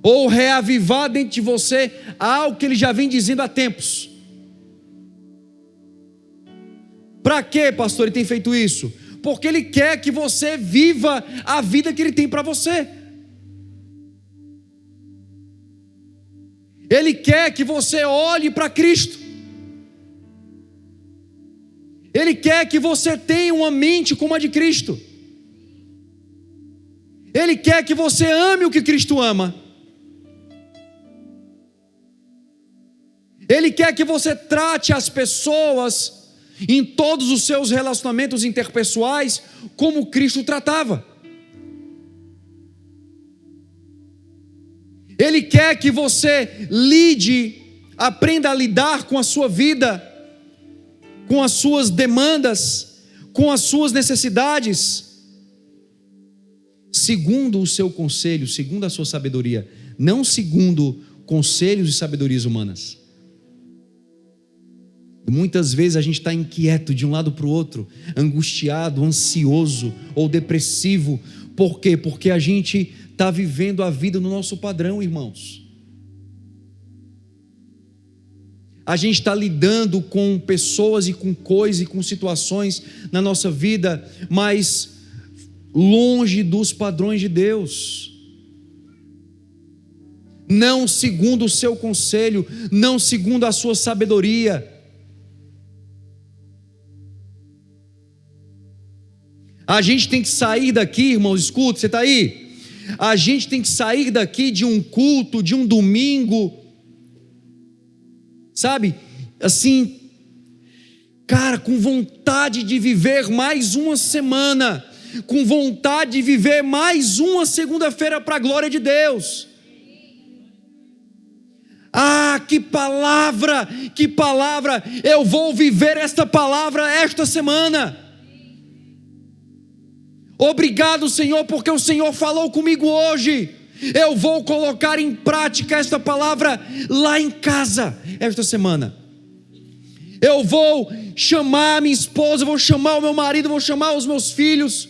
ou reavivar dentro de você algo que Ele já vem dizendo há tempos. Para quê, pastor, Ele tem feito isso? Porque Ele quer que você viva a vida que Ele tem para você. Ele quer que você olhe para Cristo. Ele quer que você tenha uma mente como a de Cristo. Ele quer que você ame o que Cristo ama. Ele quer que você trate as pessoas em todos os seus relacionamentos interpessoais como Cristo tratava. Ele quer que você aprenda a lidar com a sua vida, com as suas demandas, com as suas necessidades, segundo o seu conselho, segundo a sua sabedoria, não segundo conselhos e sabedorias humanas. Muitas vezes a gente está inquieto de um lado para o outro, angustiado, ansioso ou depressivo. Por quê? Porque a gente está vivendo a vida no nosso padrão, irmãos. A gente está lidando com pessoas e com coisas e com situações na nossa vida, mas longe dos padrões de Deus. Não segundo o seu conselho, não segundo a sua sabedoria. A gente tem que sair daqui, irmãos, escuta, você está aí? A gente tem que sair daqui de um culto, de um domingo, sabe, assim, cara, com vontade de viver mais uma semana, com vontade de viver mais uma segunda-feira para a glória de Deus. Ah, que palavra, eu vou viver esta palavra esta semana. Obrigado, Senhor, porque o Senhor falou comigo hoje. Eu vou colocar em prática esta palavra lá em casa esta semana. Eu vou chamar a minha esposa, vou chamar o meu marido, vou chamar os meus filhos,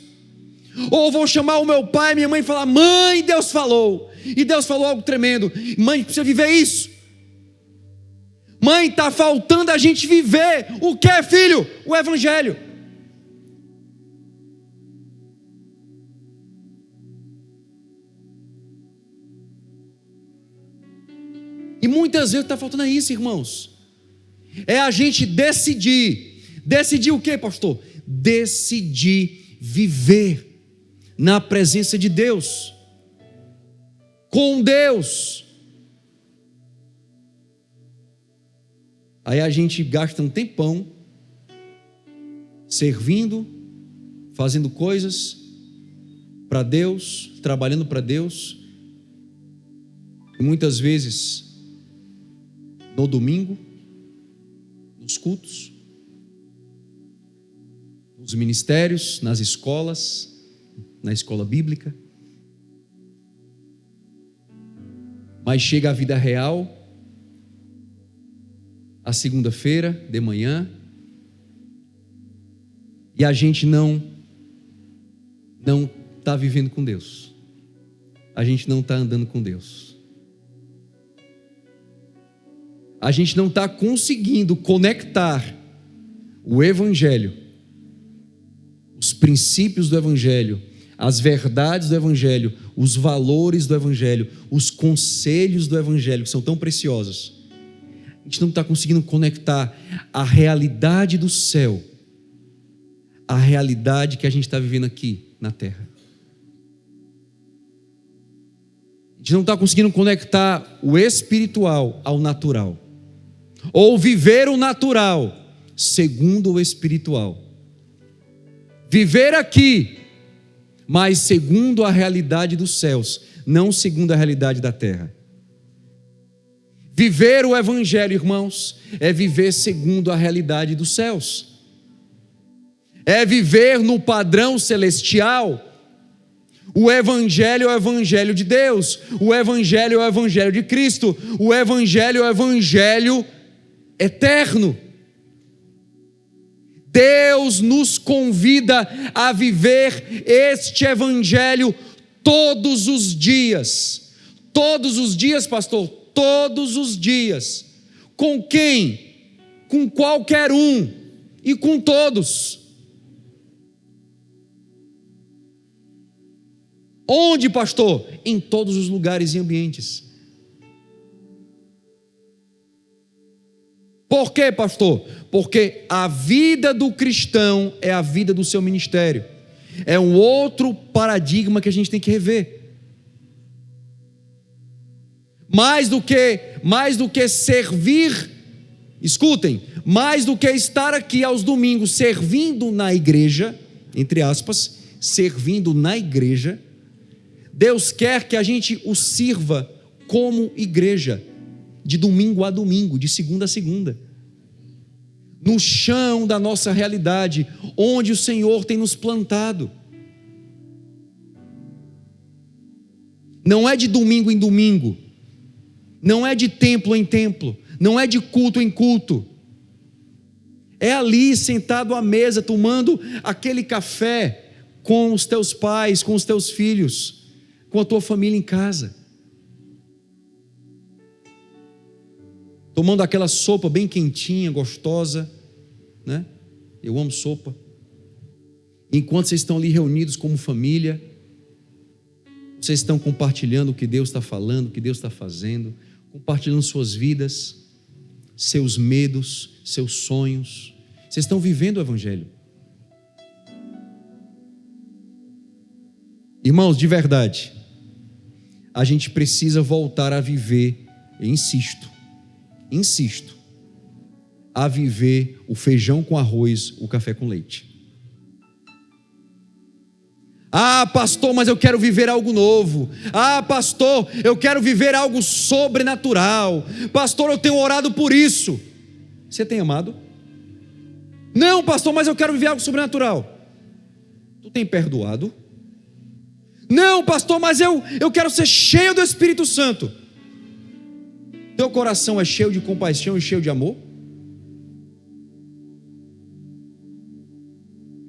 ou vou chamar o meu pai, minha mãe e falar: mãe, Deus falou, e Deus falou algo tremendo. Mãe, precisa viver isso. Mãe, está faltando a gente viver o que é, filho? O Evangelho. E muitas vezes está faltando isso, irmãos. É a gente decidir. Decidir o que, pastor? Decidir viver na presença de Deus, com Deus. Aí a gente gasta um tempão servindo, fazendo coisas para Deus, trabalhando para Deus, e muitas vezes no domingo, nos cultos, nos ministérios, nas escolas, na escola bíblica. Mas chega a vida real, a segunda-feira de manhã, e a gente não está vivendo com Deus. A gente não está andando com Deus. A gente não está conseguindo conectar o Evangelho, os princípios do Evangelho, as verdades do Evangelho, os valores do Evangelho, os conselhos do Evangelho, que são tão preciosos, A gente não está conseguindo conectar a realidade do céu à realidade que a gente está vivendo aqui na terra. A gente não está conseguindo conectar o espiritual ao natural, ou viver o natural segundo o espiritual. Viver aqui, mas segundo a realidade dos céus, não segundo a realidade da terra. Viver o evangelho, irmãos, é viver segundo a realidade dos céus. É viver no padrão celestial. O evangelho é o evangelho de Deus. O evangelho é o evangelho de Cristo. O evangelho é o evangelho eterno. Deus nos convida a viver este evangelho todos os dias. Todos os dias, pastor? Todos os dias. Com quem? Com qualquer um e com todos. Onde, pastor? Em todos os lugares e ambientes. Por quê, pastor? Porque a vida do cristão é a vida do seu ministério. É um outro paradigma que a gente tem que rever. Mais do que servir, escutem, mais do que estar aqui aos domingos servindo na igreja, entre aspas, servindo na igreja, Deus quer que a gente o sirva como igreja, de domingo a domingo, de segunda a segunda, no chão da nossa realidade, onde o Senhor tem nos plantado. Não é de domingo em domingo, não é de templo em templo, não é de culto em culto, é ali sentado à mesa, tomando aquele café com os teus pais, com os teus filhos, com a tua família em casa, tomando aquela sopa bem quentinha, gostosa, né? Eu amo sopa. Enquanto vocês estão ali reunidos como família, vocês estão compartilhando o que Deus está falando, o que Deus está fazendo, compartilhando suas vidas, seus medos, seus sonhos. Vocês estão vivendo o evangelho. Irmãos, de verdade, a gente precisa voltar a viver, eu insisto, a viver o feijão com arroz, o café com leite. Ah, pastor, mas eu quero viver algo novo. Ah, pastor, eu quero viver algo sobrenatural. Pastor, eu tenho orado por isso. Você tem amado? Não, pastor, mas eu quero viver algo sobrenatural. Tu tem perdoado? Não, pastor, mas eu quero ser cheio do Espírito Santo. Teu coração é cheio de compaixão e cheio de amor?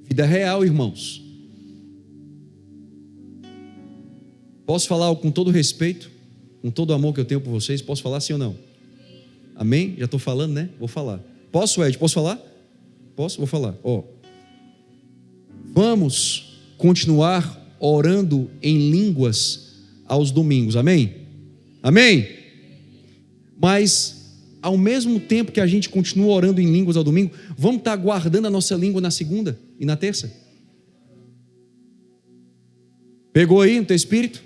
Vida real, irmãos. Posso falar com todo respeito, com todo o amor que eu tenho por vocês? Posso falar sim ou não? Amém? Já estou falando, né? Vou falar. Posso, Ed? Posso falar? Posso? Vou falar. Vamos continuar orando em línguas aos domingos. Amém? Amém? Mas, ao mesmo tempo que a gente continua orando em línguas ao domingo, vamos estar guardando a nossa língua na segunda e na terça? Pegou aí no teu espírito?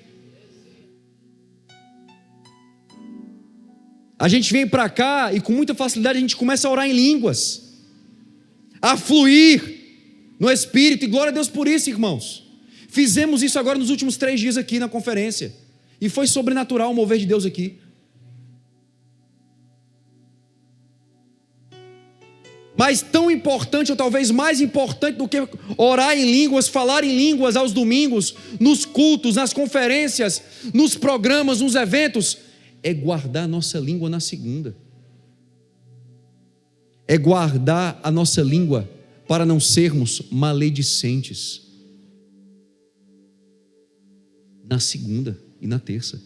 A gente vem para cá e com muita facilidade a gente começa a orar em línguas, a fluir no Espírito, e glória a Deus por isso, irmãos. Fizemos isso agora nos últimos 3 dias aqui na conferência, e foi sobrenatural o mover de Deus aqui. Mas tão importante, ou talvez mais importante do que orar em línguas, falar em línguas aos domingos, nos cultos, nas conferências, nos programas, nos eventos, é guardar a nossa língua na segunda. É guardar a nossa língua para não sermos maledicentes na segunda e na terça.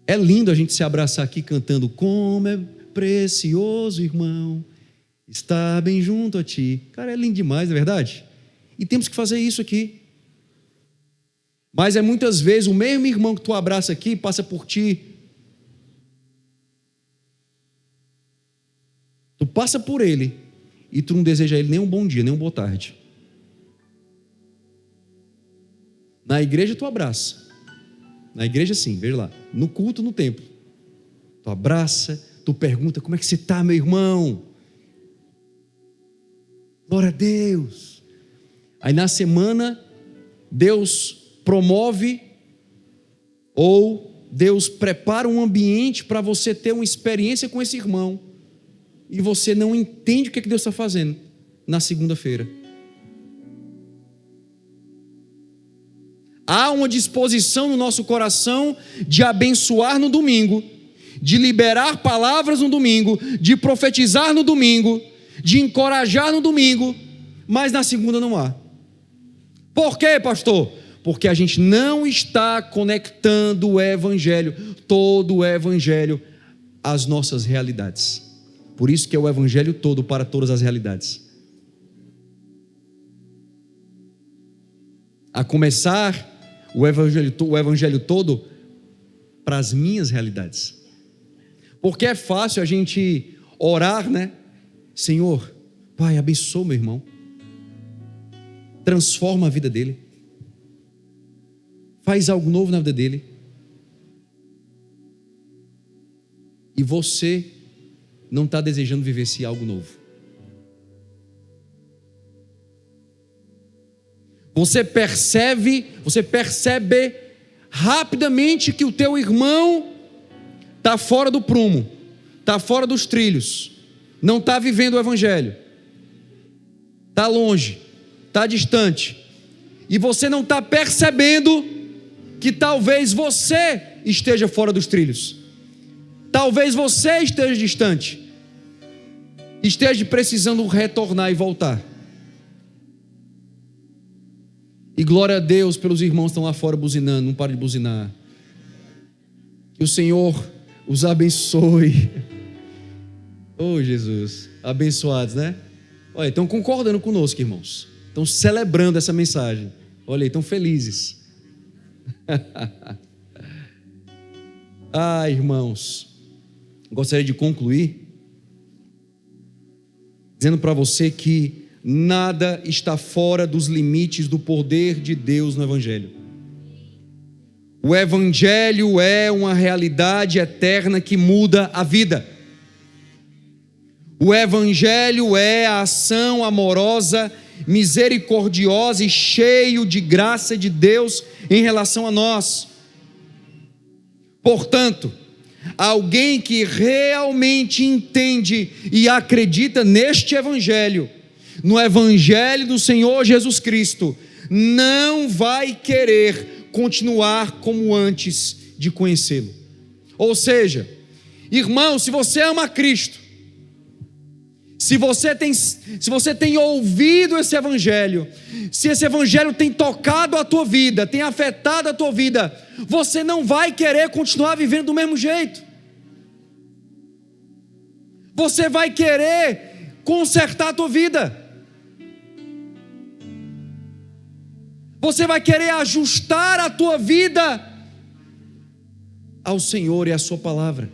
É lindo a gente se abraçar aqui cantando: como é precioso, irmão, estar bem junto a ti. Cara, é lindo demais, não é verdade? E temos que fazer isso aqui. Mas é muitas vezes o mesmo irmão que tu abraça aqui passa por ti. Tu passa por ele e tu não deseja a ele nem um bom dia, nem uma boa tarde. Na igreja tu abraça. Na igreja sim, veja lá. No culto, no templo. Tu abraça, tu pergunta: como é que você está, meu irmão? Glória a Deus. Aí na semana, Deus promove ou Deus prepara um ambiente para você ter uma experiência com esse irmão. E você não entende o que Deus está fazendo na segunda-feira. Há uma disposição no nosso coração de abençoar no domingo, de liberar palavras no domingo, de profetizar no domingo, de encorajar no domingo, mas na segunda não há. Por quê, pastor? Porque a gente não está conectando o evangelho, todo o evangelho, às nossas realidades. Por isso que é o evangelho todo para todas as realidades. A começar o evangelho todo para as minhas realidades. Porque é fácil a gente orar, né? Senhor, Pai, abençoa meu irmão. Transforma a vida dele. Faz algo novo na vida dele. E você não está desejando viver esse algo novo. Você percebe rapidamente que o teu irmão está fora do prumo, está fora dos trilhos, não está vivendo o evangelho, está longe, está distante, e você não está percebendo que talvez você esteja fora dos trilhos, talvez você esteja distante, esteja precisando retornar e voltar. E glória a Deus pelos irmãos que estão lá fora buzinando, não para de buzinar. Que o Senhor os abençoe. Oh Jesus, abençoados, né? Olha, estão concordando conosco, irmãos. Estão celebrando essa mensagem. Olha aí, estão felizes. Irmãos, gostaria de concluir dizendo para você que nada está fora dos limites do poder de Deus no Evangelho. O Evangelho é uma realidade eterna que muda a vida. O Evangelho é a ação amorosa, misericordiosa e cheio de graça de Deus em relação a nós. Portanto, alguém que realmente entende e acredita neste Evangelho, no Evangelho do Senhor Jesus Cristo, não vai querer continuar como antes de conhecê-lo. Ou seja, irmão, se você ama Cristo, se você tem ouvido esse Evangelho, se esse Evangelho tem tocado a tua vida, tem afetado a tua vida, você não vai querer continuar vivendo do mesmo jeito. Você vai querer consertar a tua vida. Você vai querer ajustar a tua vida ao Senhor e à sua palavra.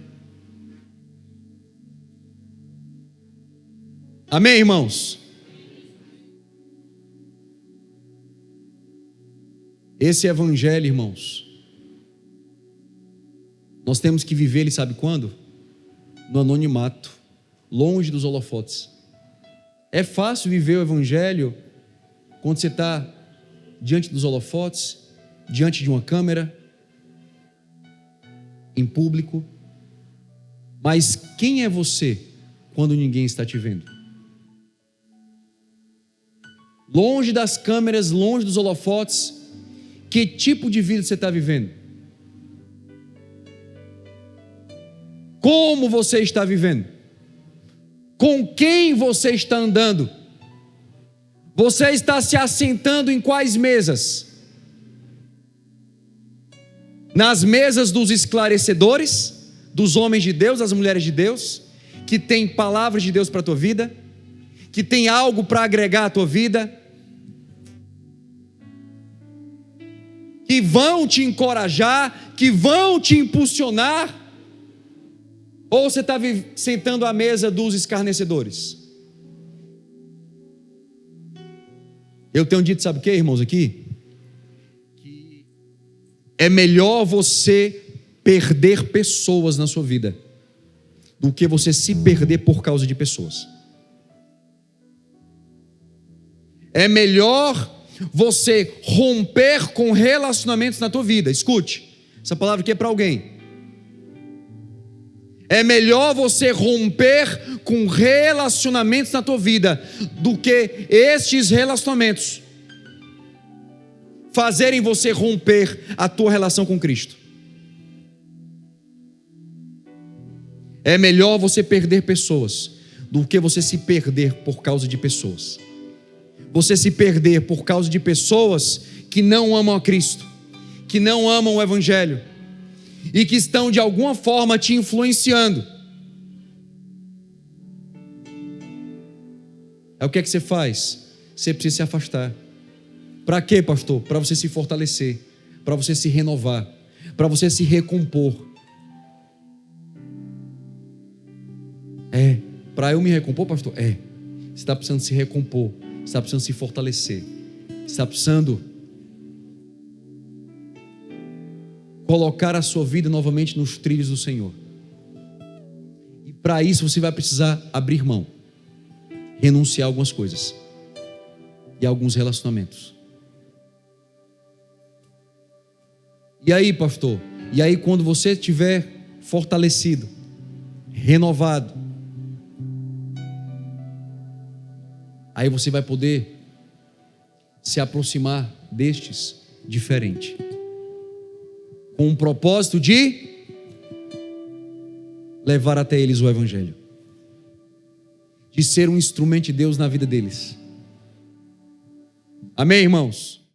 Amém, irmãos? Esse Evangelho, irmãos, nós temos que viver ele, sabe quando? No anonimato, longe dos holofotes. É fácil viver o Evangelho quando você está diante dos holofotes, diante de uma câmera, em público. Mas quem é você quando ninguém está te vendo? Longe das câmeras, longe dos holofotes, que tipo de vida você está vivendo? Como você está vivendo? Com quem você está andando? Você está se assentando em quais mesas? Nas mesas dos esclarecedores, dos homens de Deus, das mulheres de Deus, que tem palavras de Deus para a tua vida, que tem algo para agregar à tua vida? que vão te encorajar, que vão te impulsionar? Ou você está sentando à mesa dos escarnecedores? Eu tenho dito, sabe o que, irmãos, aqui? Que é melhor você perder pessoas na sua vida do que você se perder por causa de pessoas. É melhor você romper com relacionamentos na tua vida. Escute, essa palavra aqui é para alguém. É melhor você romper com relacionamentos na tua vida do que estes relacionamentos fazerem você romper a tua relação com Cristo. É melhor você perder pessoas do que você se perder por causa de pessoas. Você se perder por causa de pessoas que não amam a Cristo, que não amam o Evangelho e que estão de alguma forma te influenciando. Aí o que é que você faz? Você precisa se afastar. Para quê, pastor? Para você se fortalecer, para você se renovar, para você se recompor. Para eu me recompor, pastor? Você está precisando se recompor, você está precisando se fortalecer, você está precisando colocar a sua vida novamente nos trilhos do Senhor. E para isso você vai precisar abrir mão, renunciar a algumas coisas e a alguns relacionamentos. E aí, pastor? E aí, quando você estiver fortalecido, renovado, aí você vai poder se aproximar destes diferente, com o propósito de levar até eles o Evangelho, de ser um instrumento de Deus na vida deles. Amém, irmãos?